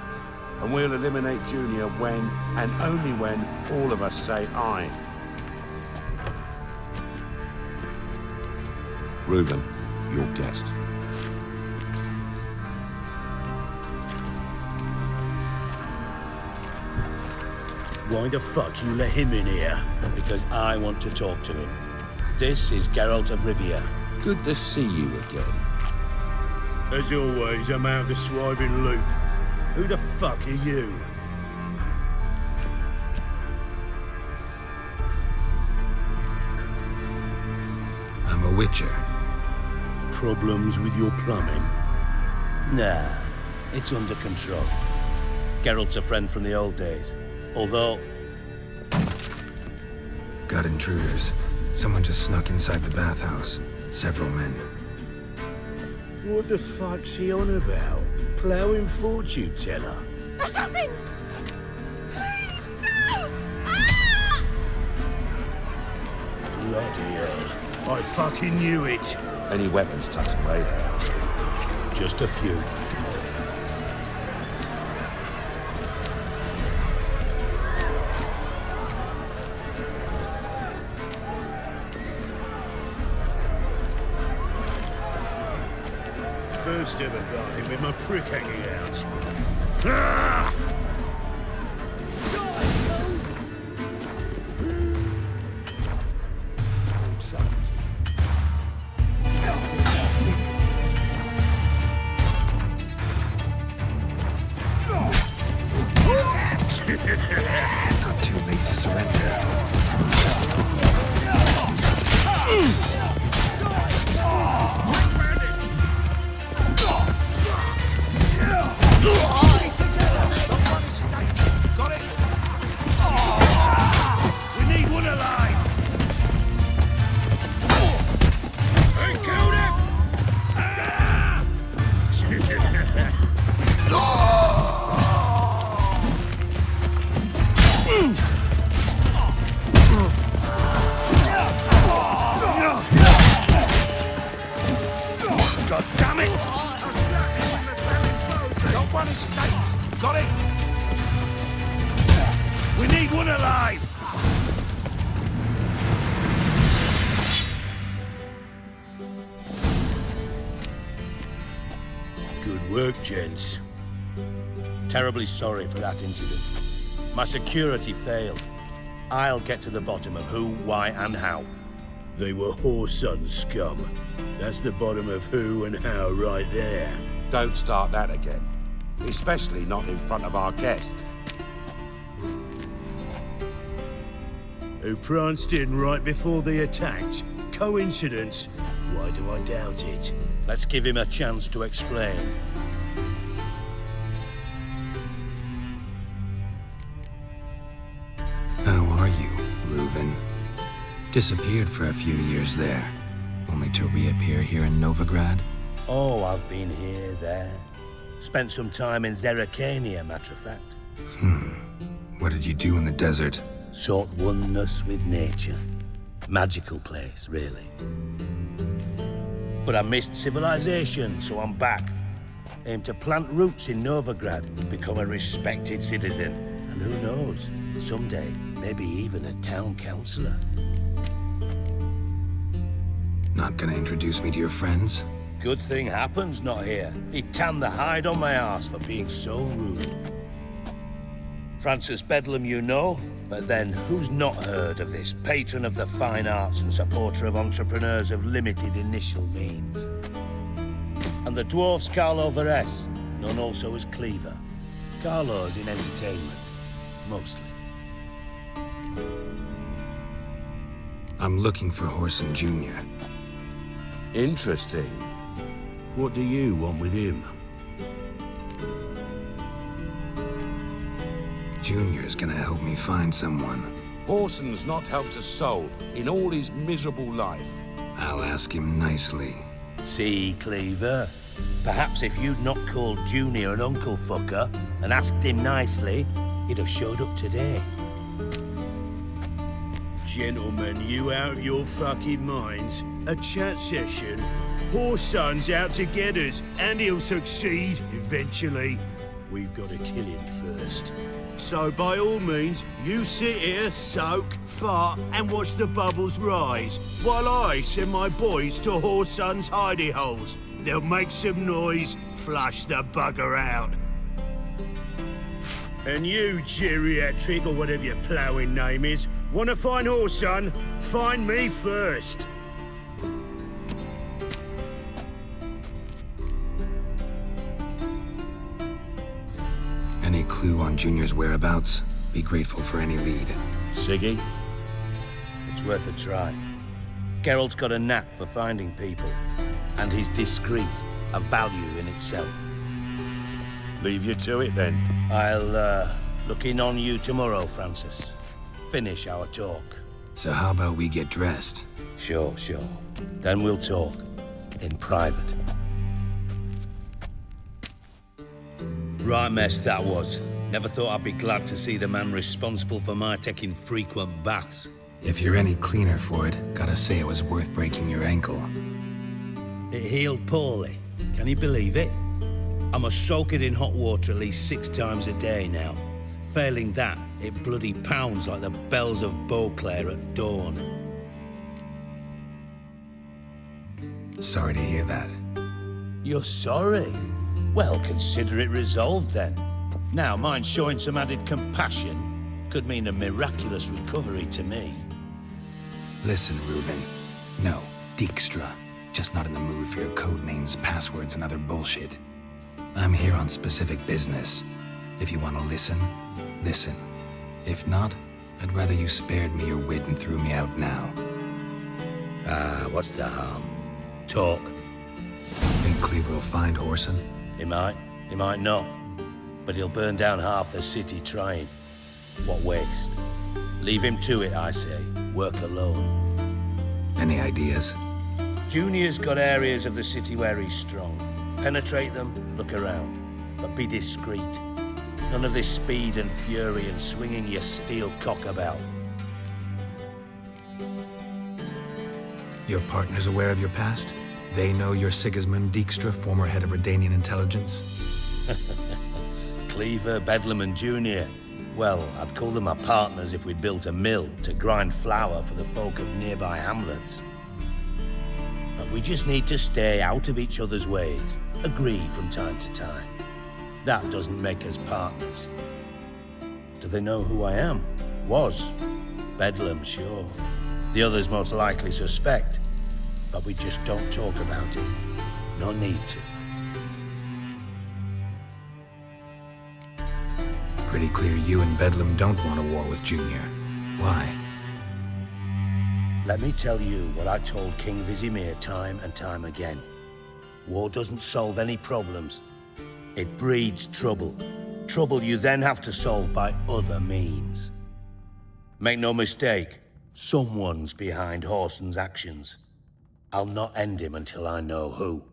And we'll eliminate Junior when, and only when, all of us say aye. Reuven, your guest. Why the fuck you let him in here? Because I want to talk to him. This is Geralt of Rivia. Good to see you again. As always, I'm out the swiving loop. Who the fuck are you? I'm a witcher. Problems with your plumbing? Nah, it's under control. Geralt's a friend from the old days. Although... Got intruders. Someone just snuck inside the bathhouse. Several men. What the fuck's he on about? Ploughing fortune teller? Assassins! Please, no! Ah! Bloody hell. I fucking knew it. Any weapons tucked away? Just a few. First ever got him with my prick hanging out. Ah! Not too late to surrender. We need one alive! I killed him! God damn it! Got one escaped! Got it! We need one alive! Good work, gents. Terribly sorry for that incident. My security failed. I'll get to the bottom of who, why, and how. They were whoreson scum. That's the bottom of who and how right there. Don't start that again. Especially not in front of our guest. Who pranced in right before they attacked. Coincidence? Why do I doubt it? Let's give him a chance to explain. How are you, Reuven? Disappeared for a few years there, only to reappear here in Novigrad? Oh, I've been here, there. Spent some time in Zerrikania, matter of fact. What did you do in the desert? Sought oneness with nature. Magical place, really. But I missed civilization, so I'm back. Aim to plant roots in Novigrad, become a respected citizen. And who knows, someday, maybe even a town councillor. Not gonna introduce me to your friends? Good thing happens not here. He'd tan the hide on my arse for being so rude. Francis Bedlam you know, but then who's not heard of this patron of the fine arts and supporter of entrepreneurs of limited initial means? And the dwarf's Carlo Veres, known also as Cleaver. Carlo's in entertainment, mostly. I'm looking for Horson Jr. Interesting. What do you want with him? Junior's gonna help me find someone. Horson's not helped a soul in all his miserable life. I'll ask him nicely. See, Cleaver? Perhaps if you'd not called Junior an uncle fucker and asked him nicely, he'd have showed up today. Gentlemen, you out of your fucking minds? A chat session? Horson's out to get us, and he'll succeed eventually. We've got to kill him first. So by all means, you sit here, soak, fart, and watch the bubbles rise, while I send my boys to Horson's hidey holes. They'll make some noise, flush the bugger out. And you, geriatric, or whatever your ploughing name is, want to find Horson? Find me first. Any clue on Junior's whereabouts? Be grateful for any lead. Siggy? It's worth a try. Geralt's got a knack for finding people, and he's discreet, a value in itself. Leave you to it, then. I'll, look in on you tomorrow, Francis. Finish our talk. So how about we get dressed? Sure. Then we'll talk. In private. Right mess that was. Never thought I'd be glad to see the man responsible for my taking frequent baths. If you're any cleaner for it, gotta say it was worth breaking your ankle. It healed poorly. Can you believe it? I must soak it in hot water at least 6 times a day now. Failing that, it bloody pounds like the bells of Beauclair at dawn. Sorry to hear that. You're sorry? Well, consider it resolved then. Now, mind showing some added compassion could mean a miraculous recovery to me. Listen, Reuben. No, Dijkstra. Just not in the mood for your code names, passwords, and other bullshit. I'm here on specific business. If you want to listen, listen. If not, I'd rather you spared me your wit and threw me out now. What's the harm? Talk. Think Cleaver will find Horson? He might not. But he'll burn down half the city trying. What waste? Leave him to it, I say. Work alone. Any ideas? Junior's got areas of the city where he's strong. Penetrate them, look around. But be discreet. None of this speed and fury and swinging your steel cock about. Your partner's aware of your past? They know you're Sigismund Dijkstra, former head of Redanian intelligence? Cleaver, Bedlam, and Junior. Well, I'd call them my partners if we'd built a mill to grind flour for the folk of nearby hamlets. But we just need to stay out of each other's ways, agree from time to time. That doesn't make us partners. Do they know who I am? Was. Bedlam, sure. The others most likely suspect. But we just don't talk about it. No need to. Pretty clear you and Bedlam don't want a war with Junior. Why? Let me tell you what I told King Vizimir time and time again. War doesn't solve any problems. It breeds trouble. Trouble you then have to solve by other means. Make no mistake, someone's behind Horson's actions. I'll not end him until I know who.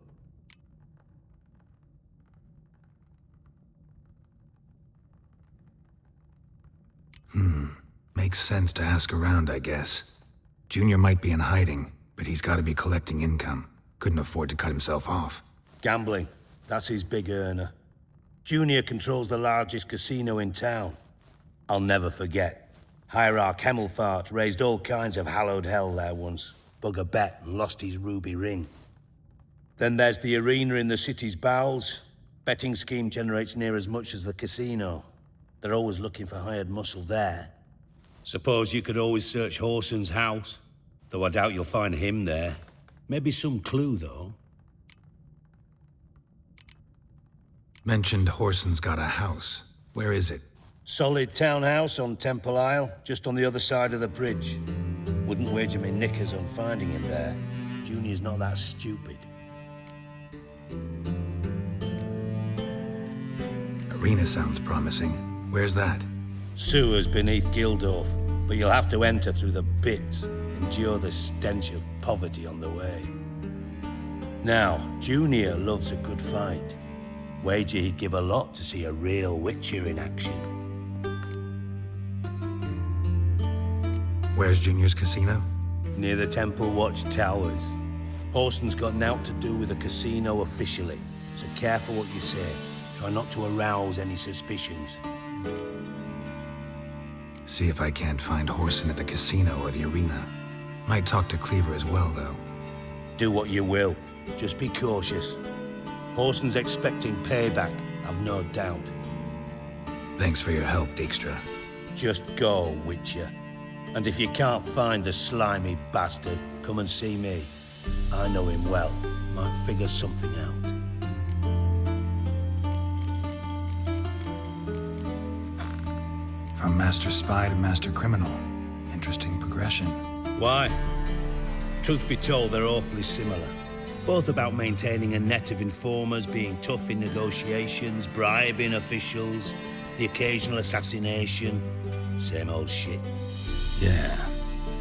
Makes sense to ask around, I guess. Junior might be in hiding, but he's got to be collecting income. Couldn't afford to cut himself off. Gambling. That's his big earner. Junior controls the largest casino in town. I'll never forget. Hierarch Hemmelfart raised all kinds of hallowed hell there once. Bug a bet and lost his ruby ring. Then there's the arena in the city's bowels. Betting scheme generates near as much as the casino. They're always looking for hired muscle there. Suppose you could always search Horson's house, though I doubt you'll find him there. Maybe some clue, though. Mentioned Horson's got a house. Where is it? Solid townhouse on Temple Isle, just on the other side of the bridge. Wouldn't wager me knickers on finding him there. Junior's not that stupid. Arena sounds promising. Where's that? Sewers beneath Gildorf, but you'll have to enter through the pits, endure the stench of poverty on the way. Now, Junior loves a good fight. Wager he'd give a lot to see a real Witcher in action. Where's Junior's casino? Near the Temple Watch Towers. Horston's got naught to do with the casino officially, so careful what you say. Try not to arouse any suspicions. See if I can't find Horson at the casino or the arena. Might talk to Cleaver as well, though. Do what you will. Just be cautious. Horston's expecting payback, I've no doubt. Thanks for your help, Dijkstra. Just go, Witcher. And if you can't find the slimy bastard, come and see me. I know him well. Might figure something out. From Master Spy to Master Criminal. Interesting progression. Why? Truth be told, they're awfully similar. Both about maintaining a net of informers, being tough in negotiations, bribing officials, the occasional assassination. Same old shit. Yeah,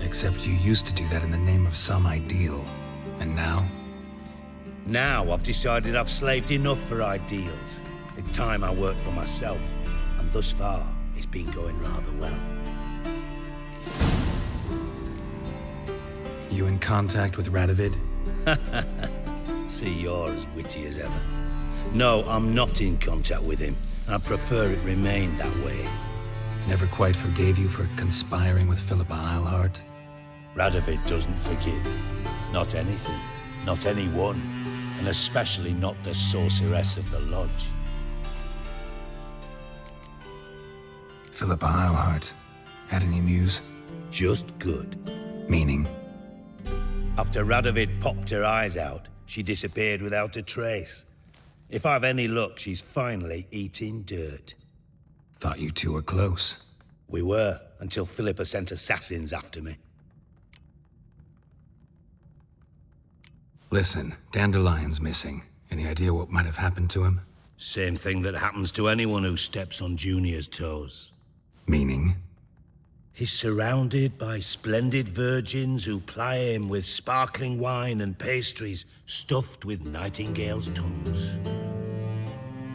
except you used to do that in the name of some ideal. And now? Now I've decided I've slaved enough for ideals. It's time I worked for myself. And thus far, it's been going rather well. You in contact with Radovid? See, you're as witty as ever. No, I'm not in contact with him. I prefer it remain that way. Never quite forgave you for conspiring with Philippa Eilhart? Radovid doesn't forgive. Not anything. Not anyone. And especially not the sorceress of the Lodge. Philippa Eilhart. Had any news? Just good. Meaning? After Radovid popped her eyes out, she disappeared without a trace. If I've any luck, she's finally eating dirt. Thought you two were close. We were, until Philippa sent assassins after me. Listen, Dandelion's missing. Any idea what might have happened to him? Same thing that happens to anyone who steps on Junior's toes. Meaning? He's surrounded by splendid virgins who ply him with sparkling wine and pastries stuffed with nightingales' tongues.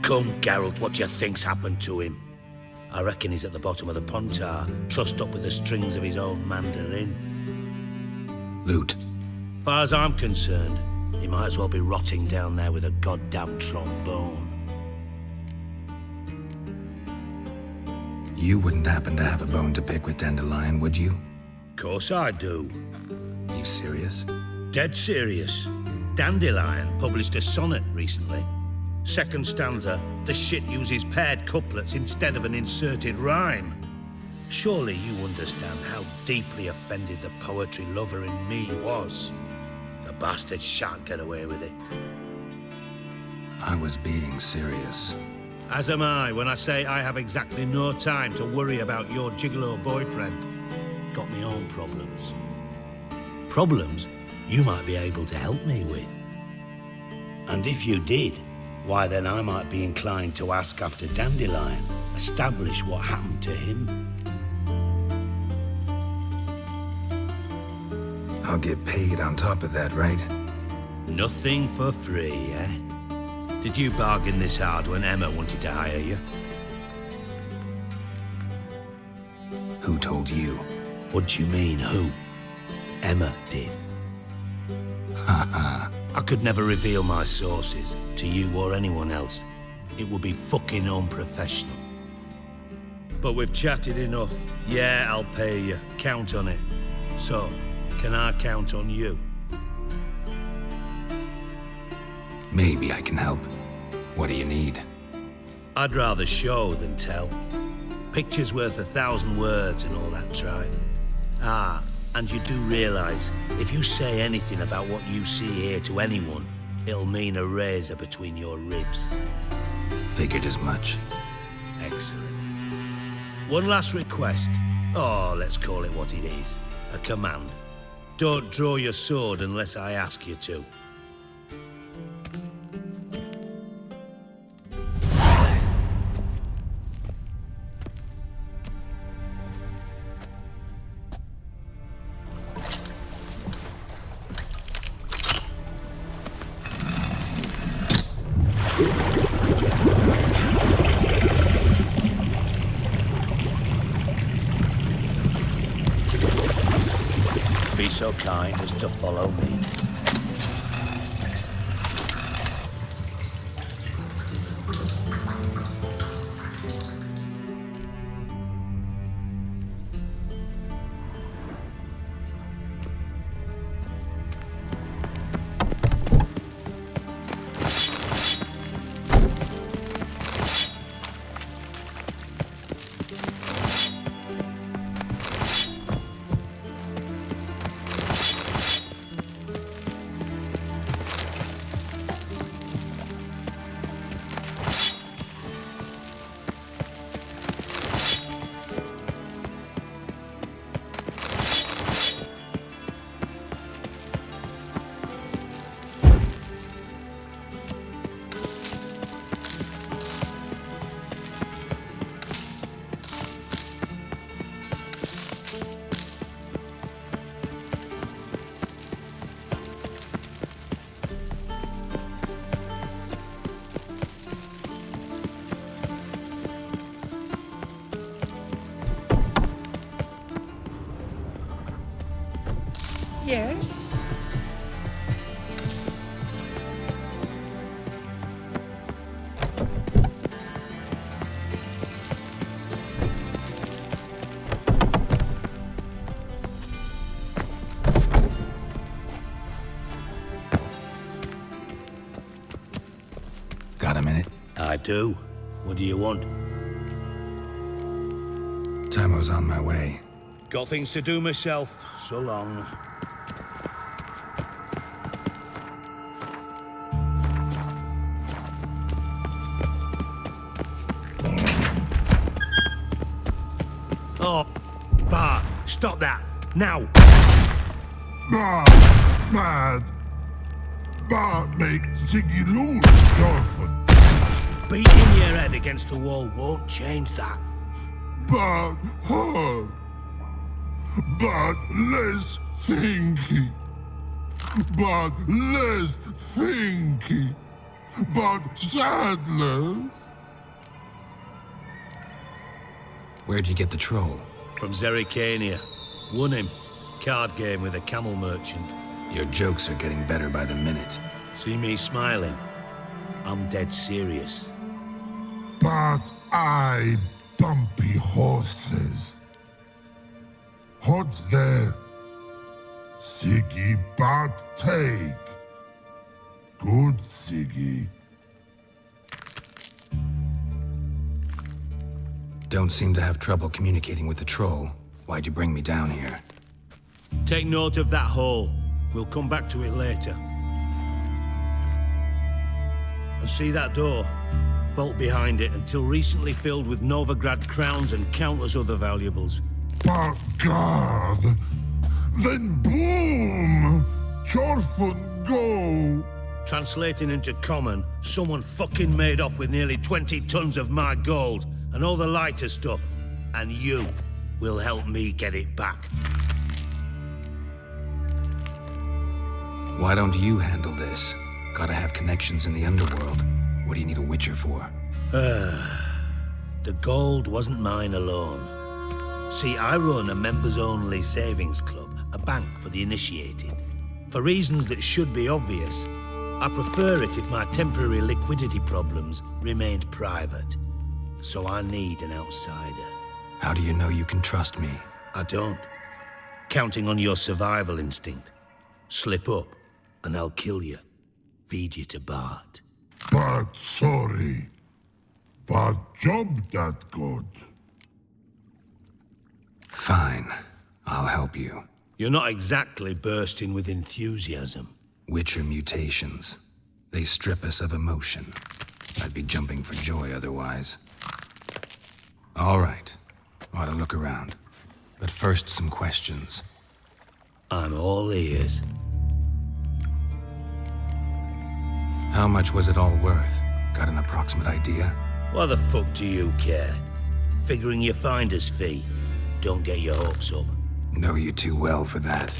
Come, Geralt, what do you think's happened to him? I reckon he's at the bottom of the Pontar, trussed up with the strings of his own mandolin. Loot. Far as I'm concerned, he might as well be rotting down there with a goddamn trombone. You wouldn't happen to have a bone to pick with Dandelion, would you? Course I do. You serious? Dead serious. Dandelion published a sonnet recently. Second stanza, the shit uses paired couplets instead of an inserted rhyme. Surely you understand how deeply offended the poetry lover in me was. The bastard shan't get away with it. I was being serious. As am I when I say I have exactly no time to worry about your gigolo boyfriend. Got me own problems. Problems you might be able to help me with. And if you did, why then I might be inclined to ask after Dandelion, establish what happened to him. I'll get paid on top of that, right? Nothing for free, eh? Did you bargain this hard when Emma wanted to hire you? Who told you? What do you mean, who? Emma did. Haha. I could never reveal my sources to you or anyone else. It would be fucking unprofessional. But we've chatted enough. Yeah, I'll pay you. Count on it. So, can I count on you? Maybe I can help. What do you need? I'd rather show than tell. Picture's worth 1,000 words and all that tribe. Ah, and you do realize, if you say anything about what you see here to anyone, it'll mean a razor between your ribs. Figured as much. Excellent. One last request. Oh, let's call it what it is. A command. Don't draw your sword unless I ask you to. Be so kind as to follow me. Yes? Got a minute? I do. What do you want? Tamo's on my way. Got things to do myself. So long. Oh, Bart, stop that, now! Bad. Bart makes Ziggy lose, Jorfin. Beating your head against the wall won't change that. Bart hurt. But less thinky. But less thinky. But sadness. Where'd you get the troll? From Zerrikania. Won him. Card game with a camel merchant. Your jokes are getting better by the minute. See me smiling? I'm dead serious. But I bumpy horses. What's there? Siggy but take. Good Siggy. Don't seem to have trouble communicating with the troll. Why'd you bring me down here? Take note of that hole. We'll come back to it later. And see that door? Vault behind it, until recently filled with Novigrad crowns and countless other valuables. But God! Then boom! Jorfin go! Translating into common, someone fucking made off with nearly 20 tons of my gold and all the lighter stuff. And you will help me get it back. Why don't you handle this? Gotta have connections in the underworld. What do you need a witcher for? The gold wasn't mine alone. See, I run a members-only savings club, a bank for the initiated. For reasons that should be obvious, I prefer it if my temporary liquidity problems remained private. So I need an outsider. How do you know you can trust me? I don't. Counting on your survival instinct. Slip up, and I'll kill you. Feed you to Bart. But sorry. But job that good. Fine. I'll help you. You're not exactly bursting with enthusiasm. Witcher mutations. They strip us of emotion. I'd be jumping for joy otherwise. All right. Ought to look around. But first, some questions. I'm all ears. How much was it all worth? Got an approximate idea? Why the fuck do you care? Figuring your finder's fee. Don't get your hopes up. Know you too well for that.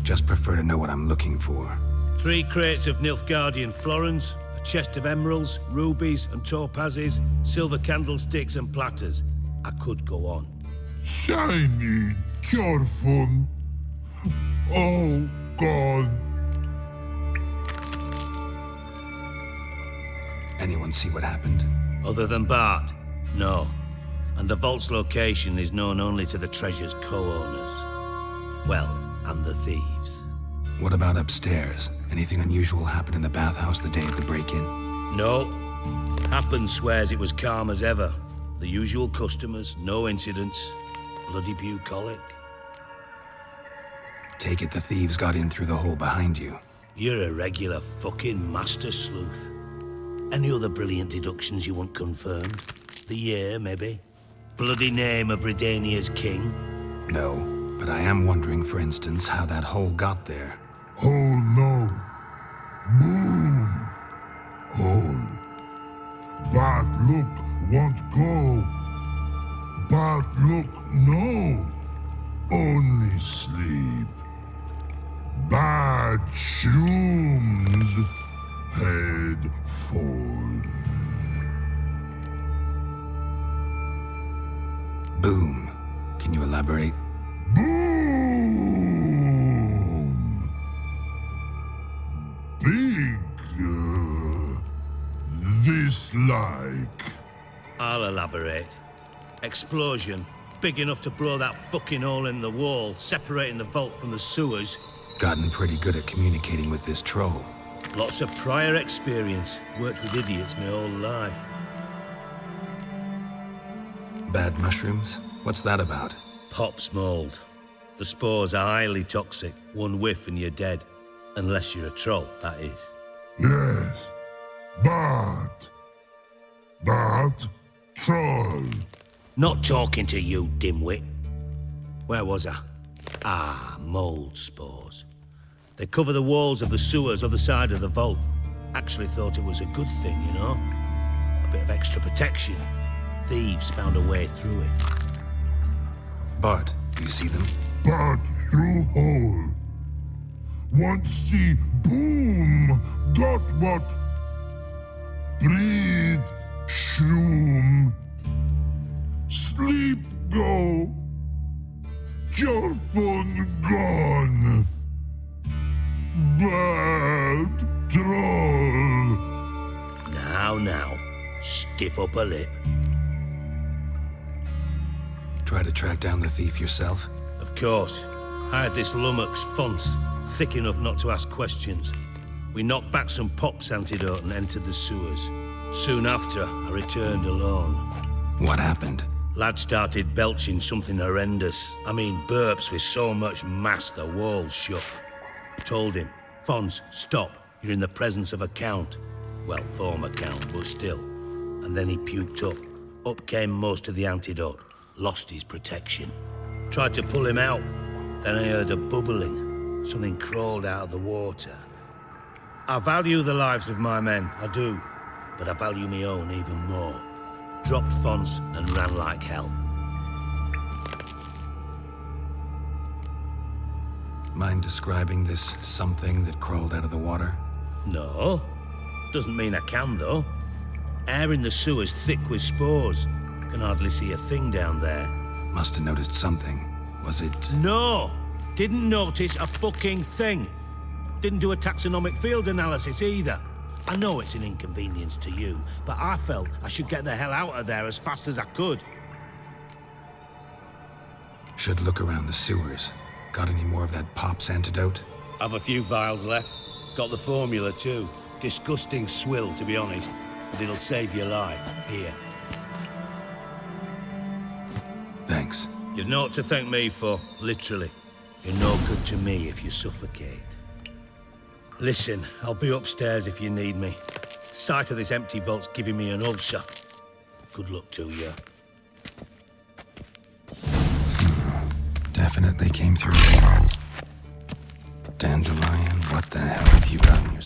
Just prefer to know what I'm looking for. 3 crates of Nilfgaardian florins, a chest of emeralds, rubies and topazes, silver candlesticks and platters. I could go on. Shiny, careful. All gone. Anyone see what happened? Other than Bart? No. And the vault's location is known only to the treasure's co-owners. Well, and the thieves. What about upstairs? Anything unusual happen in the bathhouse the day of the break-in? No. Happen swears it was calm as ever. The usual customers, no incidents. Bloody bucolic. Take it the thieves got in through the hole behind you. You're a regular fucking master sleuth. Any other brilliant deductions you want confirmed? The year, maybe? Bloody name of Redania's king? No, but I am wondering, for instance, how that hole got there. Hole no. Boom. Hole. Bad look won't go. Bad look no. Only sleep. Bad shrooms. Head forth. Boom. Can you elaborate? Boom! Big. This-like. I'll elaborate. Explosion. Big enough to blow that fucking hole in the wall, separating the vault from the sewers. Gotten pretty good at communicating with this troll. Lots of prior experience. Worked with idiots my whole life. Bad mushrooms? What's that about? Pops mold. The spores are highly toxic. One whiff and you're dead. Unless you're a troll, that is. Yes. Bad troll. Not talking to you, dimwit. Where was I? Ah, mold spores. They cover the walls of the sewers other side of the vault. Actually thought it was a good thing, you know? A bit of extra protection. Thieves found a way through it. Bart, do you see them? Bart through hole. Want see boom. Got what? Breathe. Shroom. Sleep go. Your phone gone. Bad troll. Now, stiff up a lip. Try to track down the thief yourself? Of course. I had this lummox Fonce, thick enough not to ask questions. We knocked back some pops antidote and entered the sewers. Soon after, I returned alone. What happened? Lad started belching something horrendous. I mean, burps with so much mass the walls shook. Told him, Fonce, stop. You're in the presence of a count. Well, former count, but still. And then he puked up. Up came most of the antidote. Lost his protection. Tried to pull him out. Then I heard a bubbling. Something crawled out of the water. I value the lives of my men, I do. But I value my own even more. Dropped Fonce and ran like hell. Mind describing this something that crawled out of the water? No. Doesn't mean I can, though. Air in the sewer's thick with spores. Can hardly see a thing down there. Must have noticed something. Was it... No! Didn't notice a fucking thing. Didn't do a taxonomic field analysis either. I know it's an inconvenience to you, but I felt I should get the hell out of there as fast as I could. Should look around the sewers. Got any more of that Pops antidote? I've a few vials left. Got the formula too. Disgusting swill, to be honest. But it'll save your life. Here. Thanks. You've naught to thank me for, literally. You're no good to me if you suffocate. Listen, I'll be upstairs if you need me. Sight of this empty vault's giving me an ulcer. Good luck to you. definitely came through here. Dandelion, what the hell have you got in your...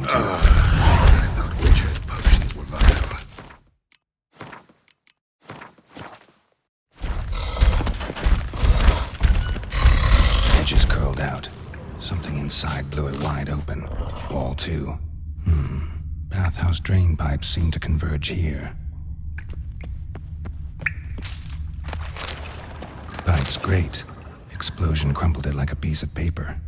I thought Witcher's potions were vile. Edges curled out. Something inside blew it wide open. Wall 2. Bathhouse drain pipes seem to converge here. Pipes great. Explosion crumpled it like a piece of paper.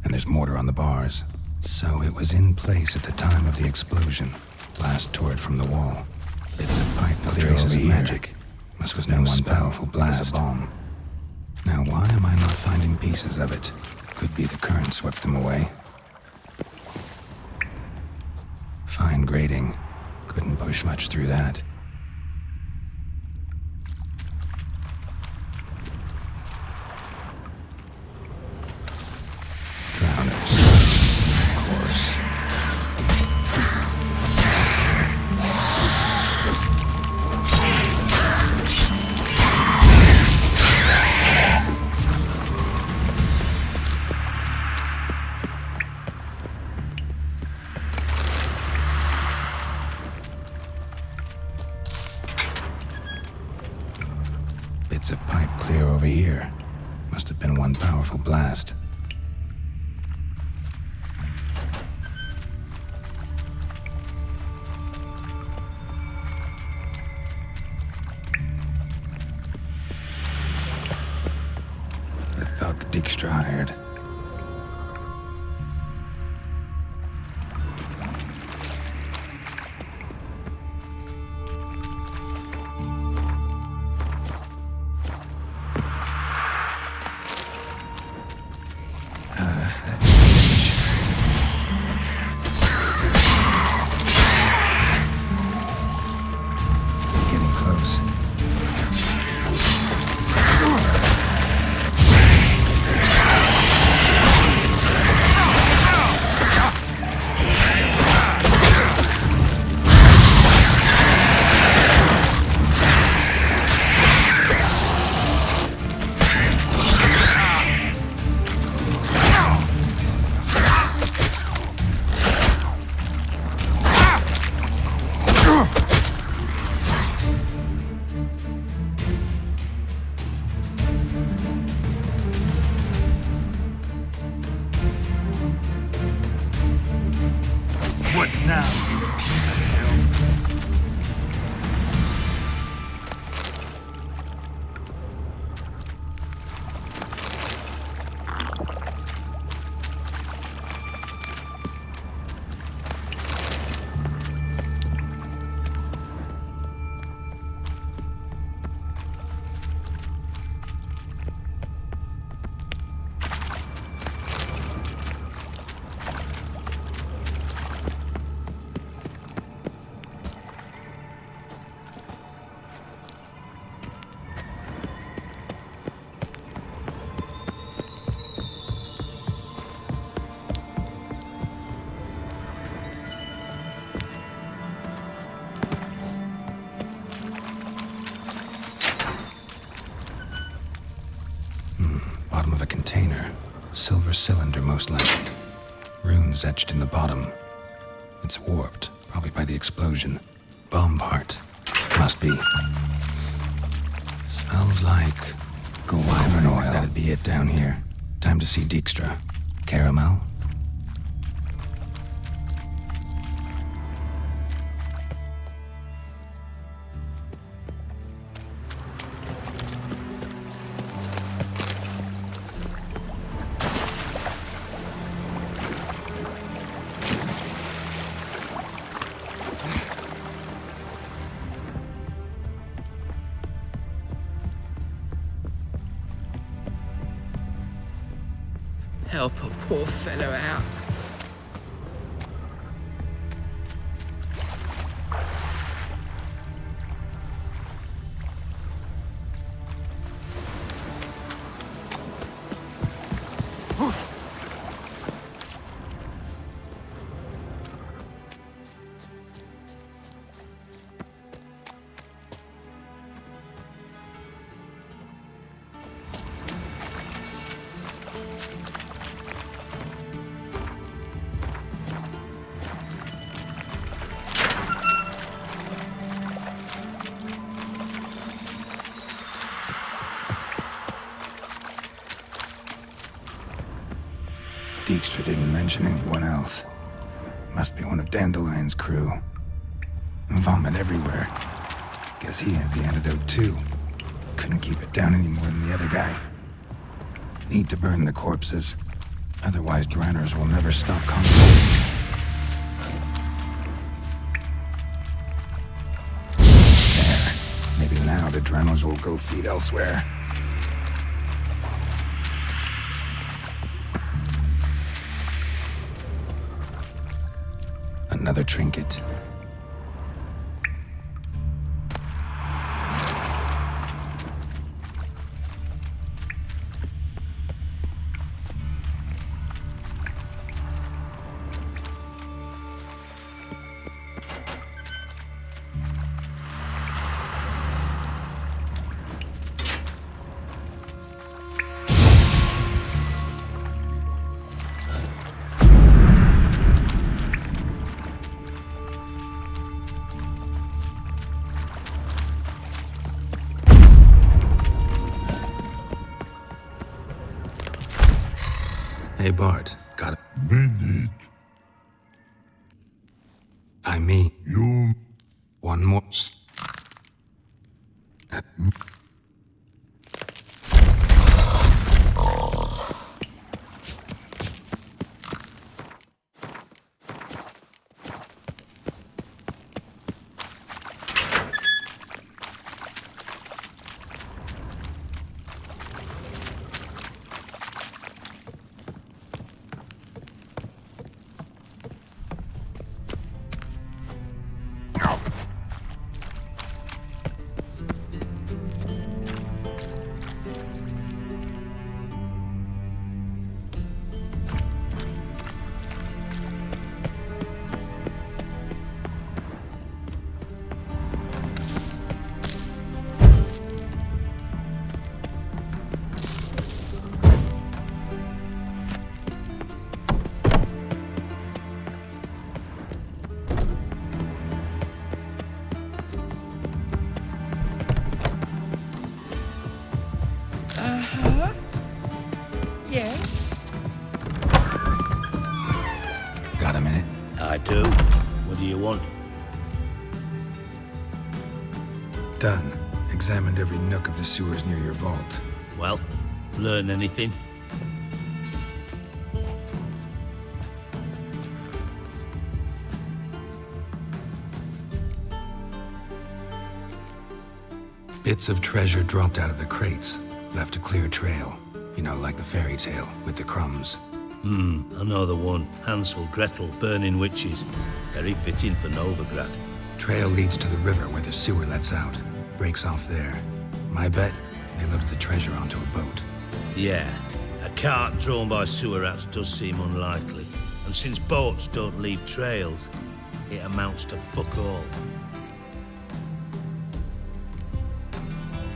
And there's mortar on the bars. So it was in place at the time of the explosion. Blast tore it from the wall. Bits of pipe, no traces of magic. This was no one powerful blast. A bomb. Now why am I not finding pieces of it? Could be the current swept them away. Fine grating. Couldn't push much through that. Drowners. Of course. Bits of pipe clear over here. Must have been one powerful blast. The thug Dijkstra hired. Getting close. What now, you piece of hell? Silver cylinder, most likely. Runes etched in the bottom. It's warped, probably by the explosion. Bomb part. Must be. Smells like guaiacol oil. That'd be it down here. Time to see Dijkstra. Caramel? Help a poor fellow out. Dijkstra didn't mention anyone else. Must be one of Dandelion's crew. Vomit everywhere. Guess he had the antidote too. Couldn't keep it down any more than the other guy. Need to burn the corpses. Otherwise, Dranners will never stop conquering. There. Maybe now the Dranners will go feed elsewhere. Another trinket. Hey Bart, got it. Bennett. I mean, You. one more. Yes? Got a minute? I do. What do you want? Done. Examined every nook of the sewers near your vault. Well, learn anything? Bits of treasure dropped out of the crates. Left a clear trail. You know, like the fairy tale, with the crumbs. I know the one. Hansel, Gretel, burning witches. Very fitting for Novigrad. Trail leads to the river where the sewer lets out. Breaks off there. My bet, they loaded the treasure onto a boat. Yeah, a cart drawn by sewer rats does seem unlikely. And since boats don't leave trails, it amounts to fuck all.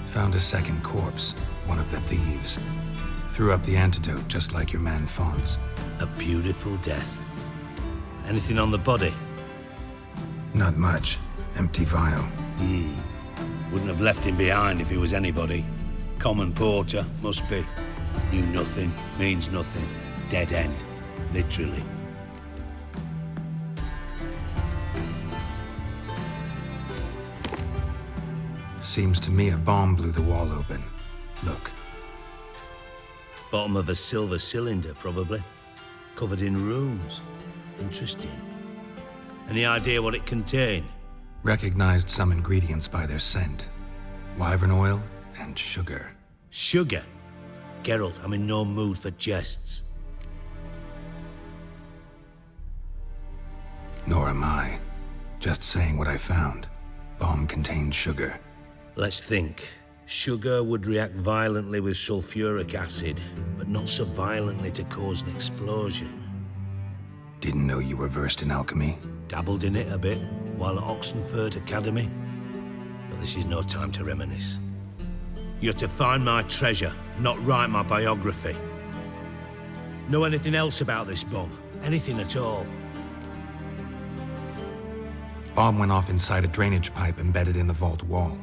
Found a second corpse, one of the thieves. Threw up the antidote, just like your man Fonz. A beautiful death. Anything on the body? Not much. Empty vial. Wouldn't have left him behind if he was anybody. Common porter, must be. Knew nothing, means nothing. Dead end. Literally. Seems to me a bomb blew the wall open. Look. Bottom of a silver cylinder, probably. Covered in runes. Interesting. Any idea what it contained? Recognized some ingredients by their scent. Wyvern oil and sugar. Sugar? Geralt, I'm in no mood for jests. Nor am I. Just saying what I found. Bomb contained sugar. Let's think. Sugar would react violently with sulfuric acid, but not so violently to cause an explosion. Didn't know you were versed in alchemy. Dabbled in it a bit while at Oxenford Academy. But this is no time to reminisce. You're to find my treasure, not write my biography. Know anything else about this bomb? Anything at all? Bomb went off inside a drainage pipe embedded in the vault wall.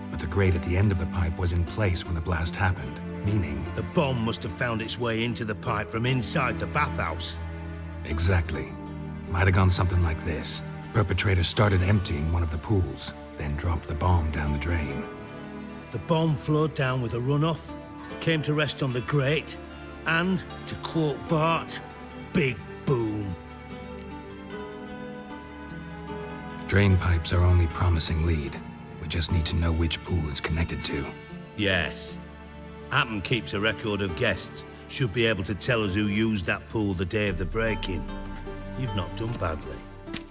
But the grate at the end of the pipe was in place when the blast happened, meaning... The bomb must have found its way into the pipe from inside the bathhouse. Exactly. Might have gone something like this. Perpetrator started emptying one of the pools, then dropped the bomb down the drain. The bomb flowed down with a runoff, came to rest on the grate, and, to quote Bart, big boom. Drain pipes are only promising lead. We just need to know which pool it's connected to. Yes. Appen keeps a record of guests. Should be able to tell us who used that pool the day of the break-in. You've not done badly.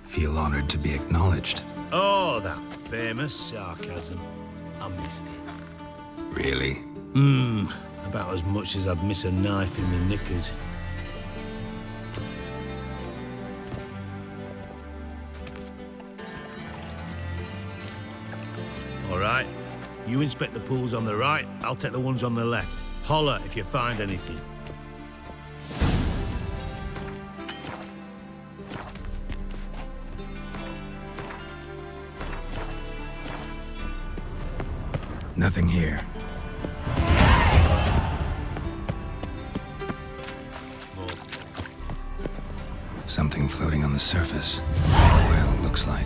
Feel honored to be acknowledged. Oh, that famous sarcasm. I missed it. Really? About as much as I'd miss a knife in my knickers. All right. You inspect the pools on the right, I'll take the ones on the left. Holler if you find anything. Nothing here. Something floating on the surface. Well, looks like.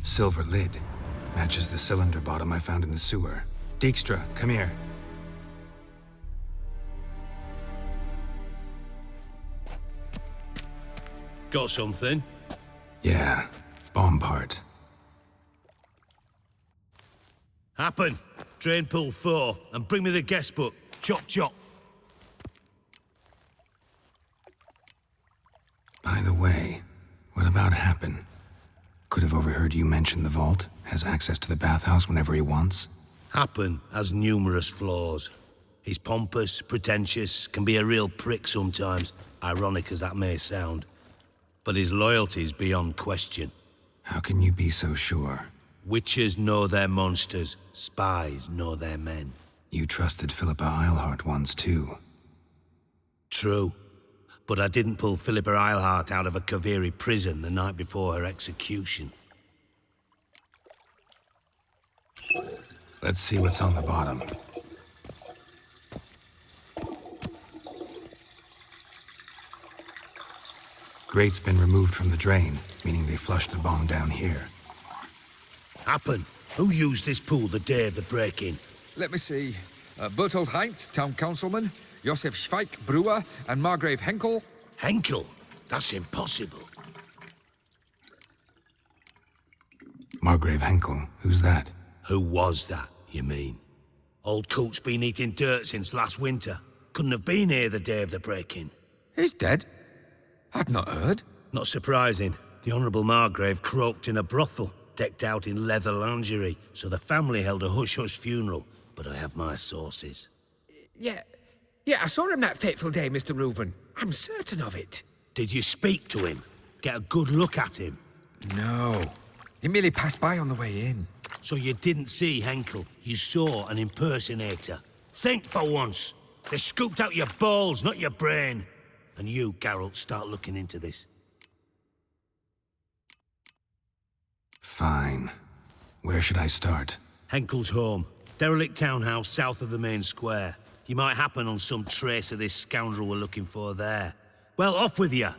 Silver lid. Matches the cylinder bottom I found in the sewer. Dijkstra, come here. Got something? Yeah, bomb part. Happen. Drain pool 4, and bring me the guest book. Chop chop. By the way, what about Happen? Could have overheard you mention the vault. Has access to the bathhouse whenever he wants. Happen has numerous flaws. He's pompous, pretentious, can be a real prick sometimes, ironic as that may sound. But his loyalty's beyond question. How can you be so sure? Witches know their monsters, spies know their men. You trusted Philippa Eilhart once too. True. But I didn't pull Philippa Eilhart out of a Kaviri prison the night before her execution. Let's see what's on the bottom. Grate's been removed from the drain, meaning they flushed the bomb down here. Happen. Who used this pool the day of the break-in? Let me see. Bertolt Heinz, town councilman, Josef Schweik, brewer, and Margrave Henkel. Henkel? That's impossible. Margrave Henkel? Who's that? Who was that, you mean? Old coot's been eating dirt since last winter. Couldn't have been here the day of the break-in. He's dead? I'd not heard. Not surprising. The Honourable Margrave croaked in a brothel, decked out in leather lingerie, so the family held a hush-hush funeral, but I have my sources. Yeah, I saw him that fateful day, Mr. Reuven. I'm certain of it. Did you speak to him? Get a good look at him? No. He merely passed by on the way in. So you didn't see Henkel, you saw an impersonator. Think for once. They scooped out your balls, not your brain. And you, Geralt, start looking into this. Fine. Where should I start? Henkel's home. Derelict townhouse south of the main square. You might happen on some trace of this scoundrel we're looking for there. Well, off with you!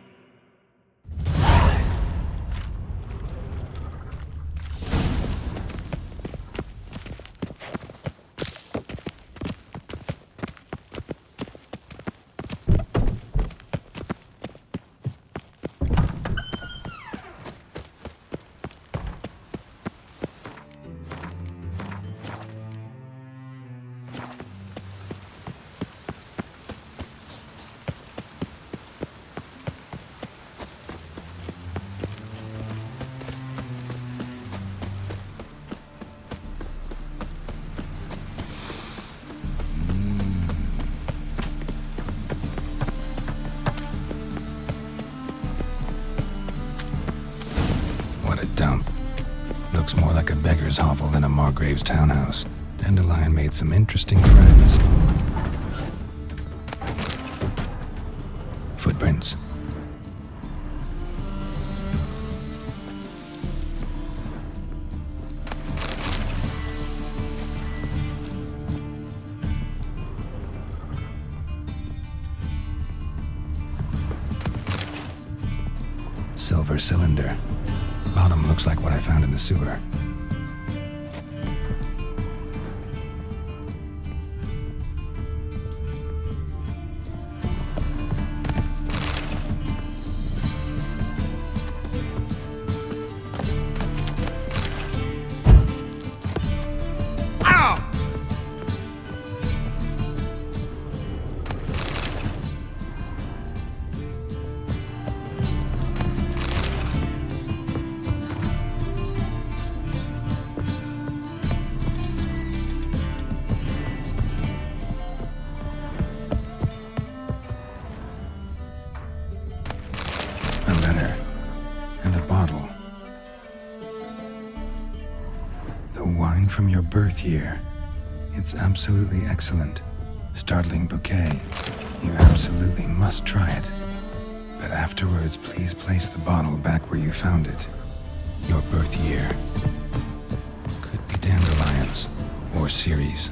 Looks more like a beggar's hovel than a Margrave's townhouse. Dandelion made some interesting friends. Footprints. Silver cylinder. Bottom looks like what I found in the sewer. From your birth year. It's absolutely excellent. Startling bouquet. You absolutely must try it. But afterwards, please place the bottle back where you found it. Your birth year. Could be dandelions or Ceres.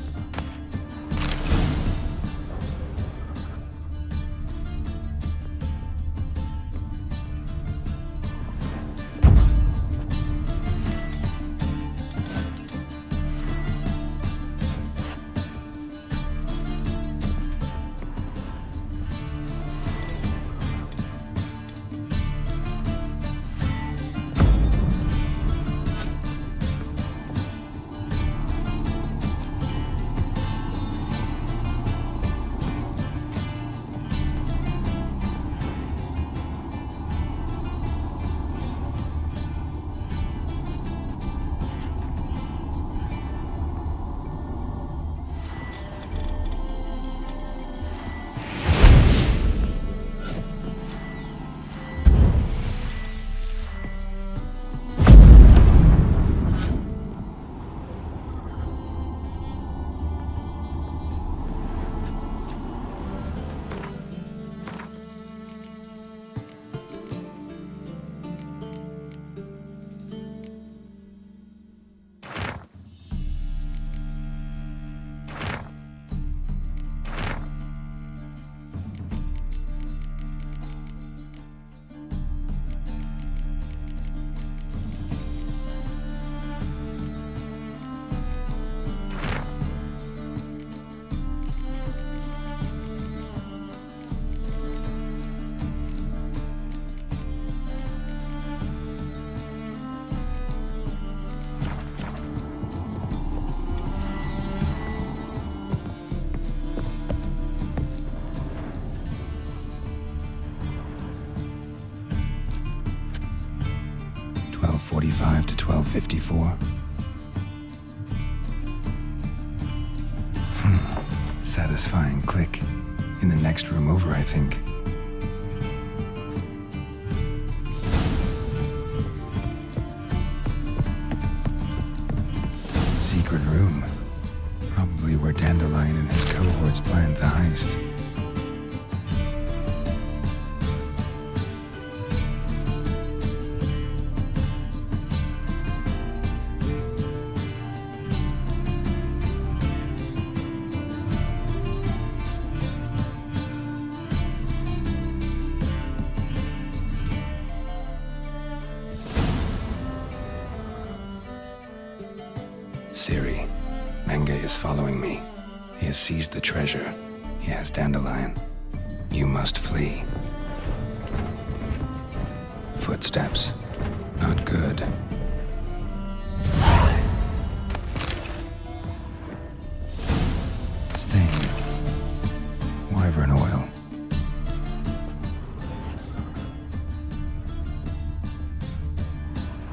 1245 to 1254. Satisfying click. In the next room over, I think. Secret room. Probably where Dandelion and his cohorts planned the heist. Siri, Menge is following me. He has seized the treasure. He has Dandelion. You must flee. Footsteps. Not good. Stain. Wyvern oil.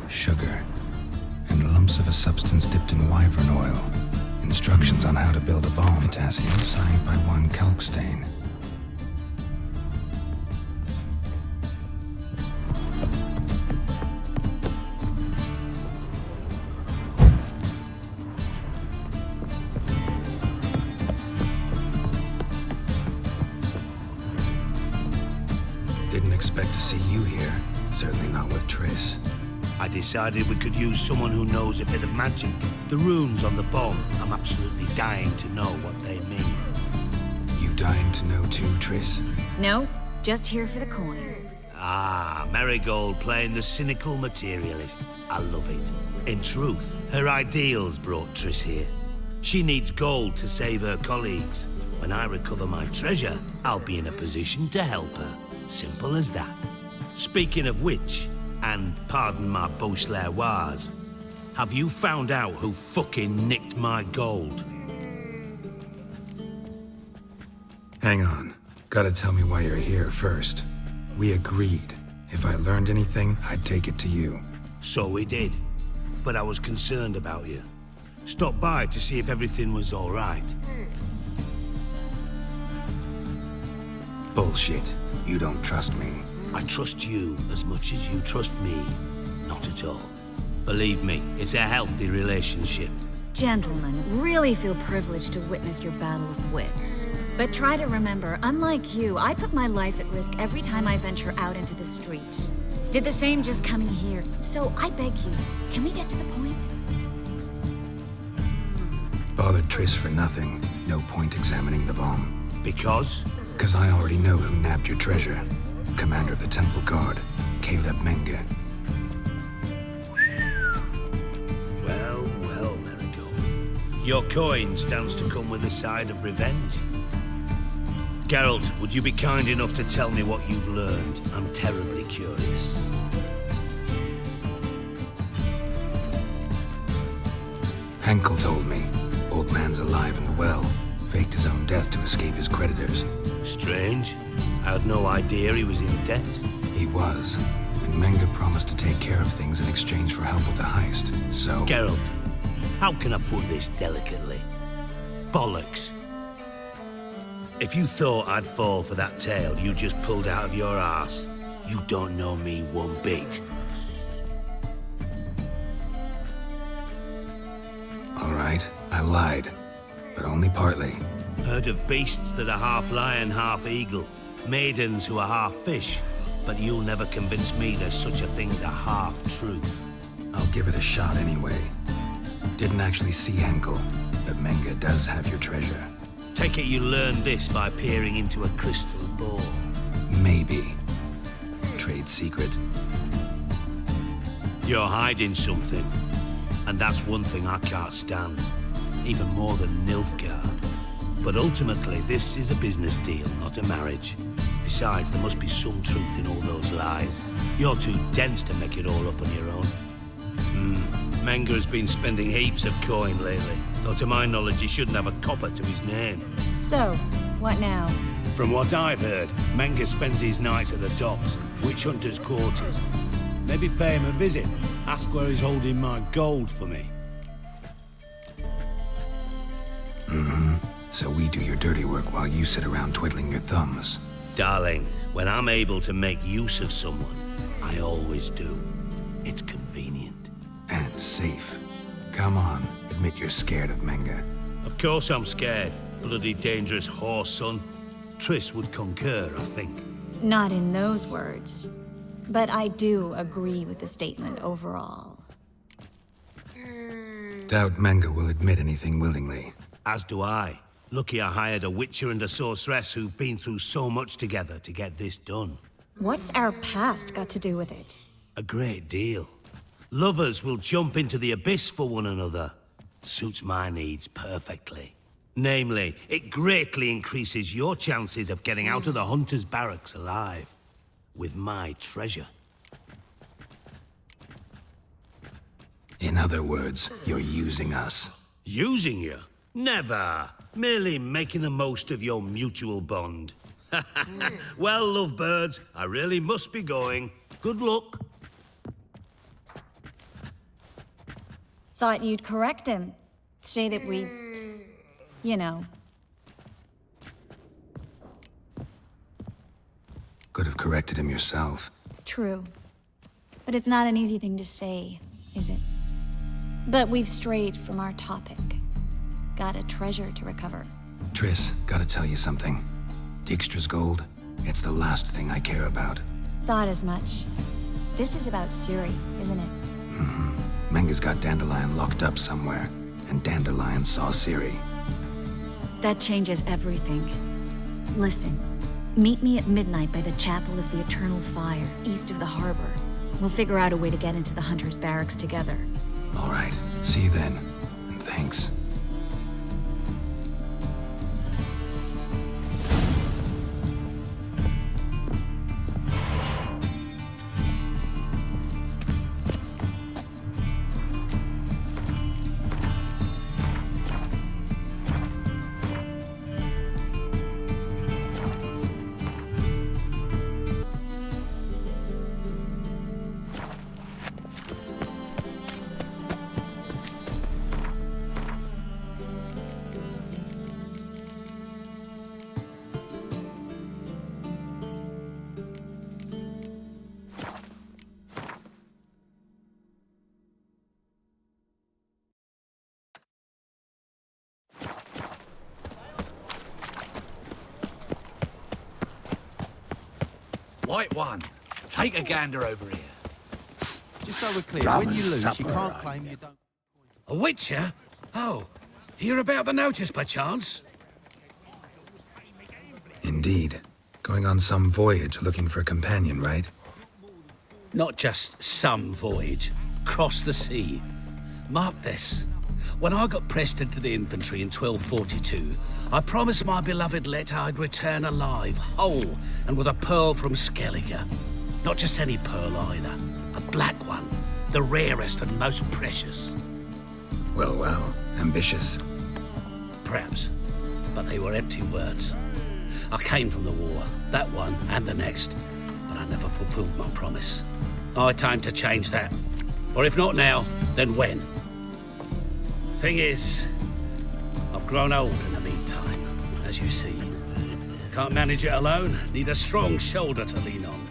Sugar. And lumps of a substance dipped in wyvern oil. Instructions on how to build a bomb. Potassium signed by one calc stain. Didn't expect to see you here. Certainly not with Triss. I decided we could use someone who knows a bit of magic. The runes on the bomb, I'm absolutely dying to know what they mean. You dying to know too, Triss? No, just here for the coin. Ah, Marigold playing the cynical materialist. I love it. In truth, her ideals brought Triss here. She needs gold to save her colleagues. When I recover my treasure, I'll be in a position to help her. Simple as that. Speaking of which, and pardon my Beauclervois, have you found out who fucking nicked my gold? Hang on. Gotta tell me why you're here first. We agreed. If I learned anything, I'd take it to you. So we did. But I was concerned about you. Stopped by to see if everything was all right. Bullshit. You don't trust me. I trust you as much as you trust me. Not at all. Believe me, it's a healthy relationship. Gentlemen, really feel privileged to witness your battle of wits. But try to remember, unlike you, I put my life at risk every time I venture out into the streets. Did the same just coming here. So I beg you, can we get to the point? Bothered Triss for nothing. No point examining the bomb. Because? Because I already know who nabbed your treasure. Commander of the Temple Guard, Caleb Menge. Well, well, Marigold. Your coin stands to come with a side of revenge. Geralt, would you be kind enough to tell me what you've learned? I'm terribly curious. Henkel told me. Old man's alive and well. Faked his own death to escape his creditors. Strange. I had no idea he was in debt. He was. And Menge promised to take care of things in exchange for help with the heist. So... Geralt, how can I put this delicately? Bollocks. If you thought I'd fall for that tale you just pulled out of your arse, you don't know me one bit. All right, I lied. But only partly. Heard of beasts that are half lion, half eagle. Maidens who are half fish. But you'll never convince me there's such a thing as a half-truth. I'll give it a shot anyway. Didn't actually see Henkel, but Menge does have your treasure. Take it you learned this by peering into a crystal ball. Maybe. Trade secret. You're hiding something. And that's one thing I can't stand. Even more than Nilfgaard. But ultimately, this is a business deal, not a marriage. Besides, there must be some truth in all those lies. You're too dense to make it all up on your own. Menge has been spending heaps of coin lately. Though to my knowledge, he shouldn't have a copper to his name. So, what now? From what I've heard, Menge spends his nights at the docks, witch hunters' quarters. Maybe pay him a visit. Ask where he's holding my gold for me. Mm-hmm. So we do your dirty work while you sit around twiddling your thumbs. Darling, when I'm able to make use of someone, I always do. It's convenient. And safe. Come on, admit you're scared of Menga. Of course I'm scared. Bloody dangerous horse, son. Triss would concur, I think. Not in those words. But I do agree with the statement overall. Doubt Menga will admit anything willingly. As do I. Lucky I hired a witcher and a sorceress who've been through so much together to get this done. What's our past got to do with it? A great deal. Lovers will jump into the abyss for one another. Suits my needs perfectly. Namely, it greatly increases your chances of getting out of the hunter's barracks alive. With my treasure. In other words, you're using us. Using you? Never. Merely making the most of your mutual bond. Well, lovebirds, I really must be going. Good luck. Thought you'd correct him. Say that we... you know. Could have corrected him yourself. True. But it's not an easy thing to say, is it? But we've strayed from our topic. Got a treasure to recover. Triss, gotta tell you something. Dijkstra's gold, it's the last thing I care about. Thought as much. This is about Ciri, isn't it? Mm-hmm. Menga's got Dandelion locked up somewhere, and Dandelion saw Ciri. That changes everything. Listen, meet me at midnight by the Chapel of the Eternal Fire, east of the harbor. We'll figure out a way to get into the Hunter's Barracks together. All right, see you then, and thanks. White one, take a gander over here. Just so we're clear, Rum when you and lose, you supper, can't right? claim you don't... A witcher? Oh, hear about the notice, perchance? Indeed. Going on some voyage looking for a companion, right? Not just some voyage. Cross the sea. Mark this. When I got pressed into the infantry in 1242, I promised my beloved Let I'd return alive, whole, and with a pearl from Skellige. Not just any pearl either. A black one. The rarest and most precious. Well, well. Ambitious. Perhaps. But they were empty words. I came from the war, that one and the next, but I never fulfilled my promise. Time to change that. Or if not now, then when? Thing is, I've grown old in the meantime, as you see. Can't manage it alone, need a strong shoulder to lean on.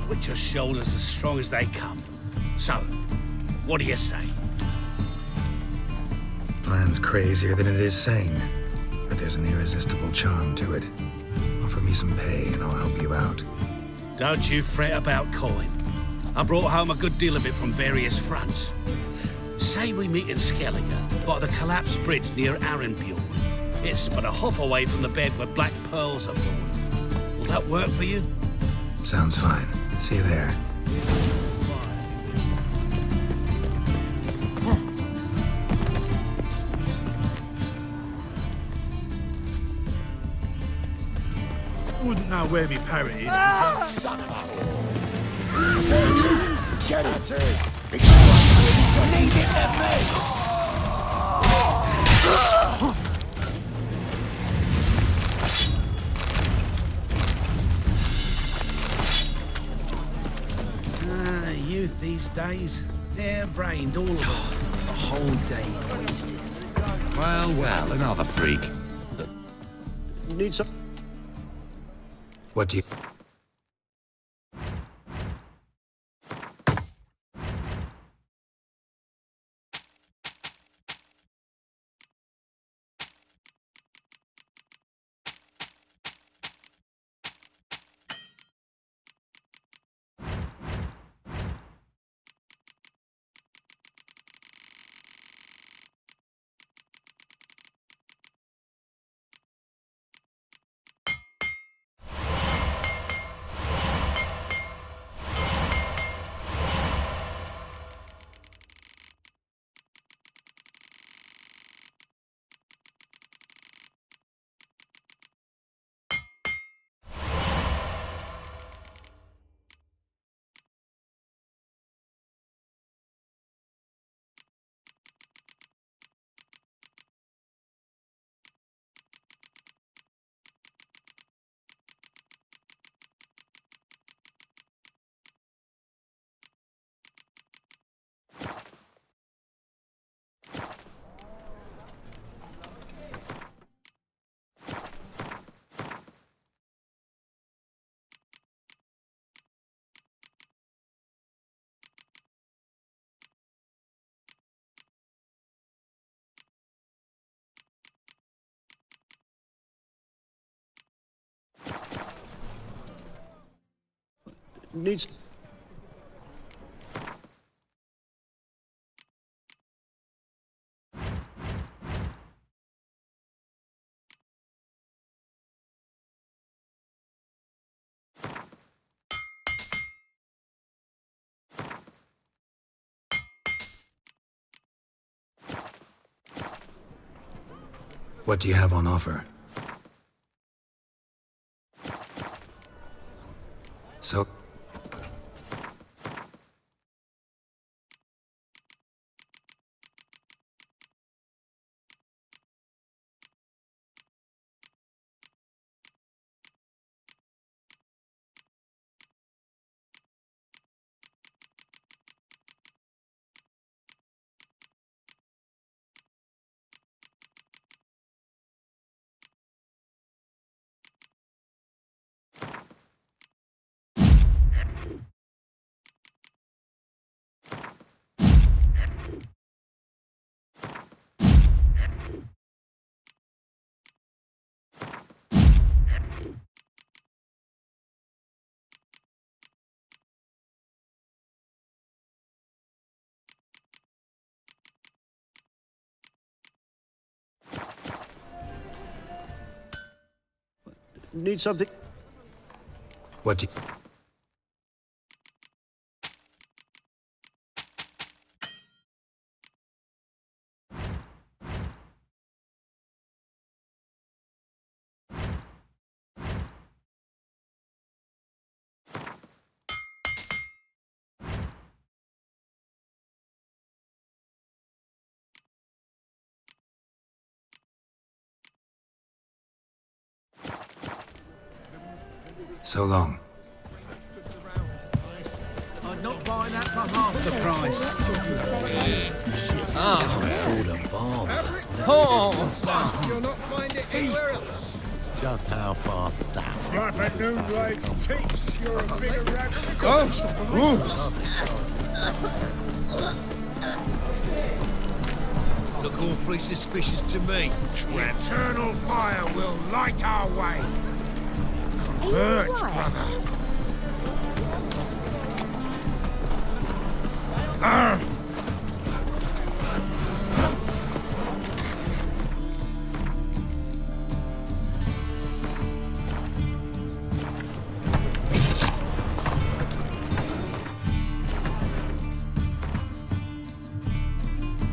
The Witcher's shoulder's as strong as they come. So, what do you say? Plan's crazier than it is sane, but there's an irresistible charm to it. Offer me some pay and I'll help you out. Don't you fret about coin. I brought home a good deal of it from various fronts. Say we meet in Skellige, by the collapsed bridge near Arenbjorn. It's but a hop away from the bed where black pearls are born. Will that work for you? Sounds fine. See you there. Wouldn't know where me parrot is. Son of a... Get it! Leave it to me! Youth these days. Hair-brained, all of us. A whole day wasted. Well, well, another freak. Need some... What do you... Needs... What do you have on offer? So... Need something... What do you... So long. I'm not buying that for half the price. Afford a bomb. You'll not find it anywhere else. Just how far south? Flap at Noonblade's teats. You're a bigger rabbit. Look awfully suspicious to me. Eternal fire will light our way. Converge, brother.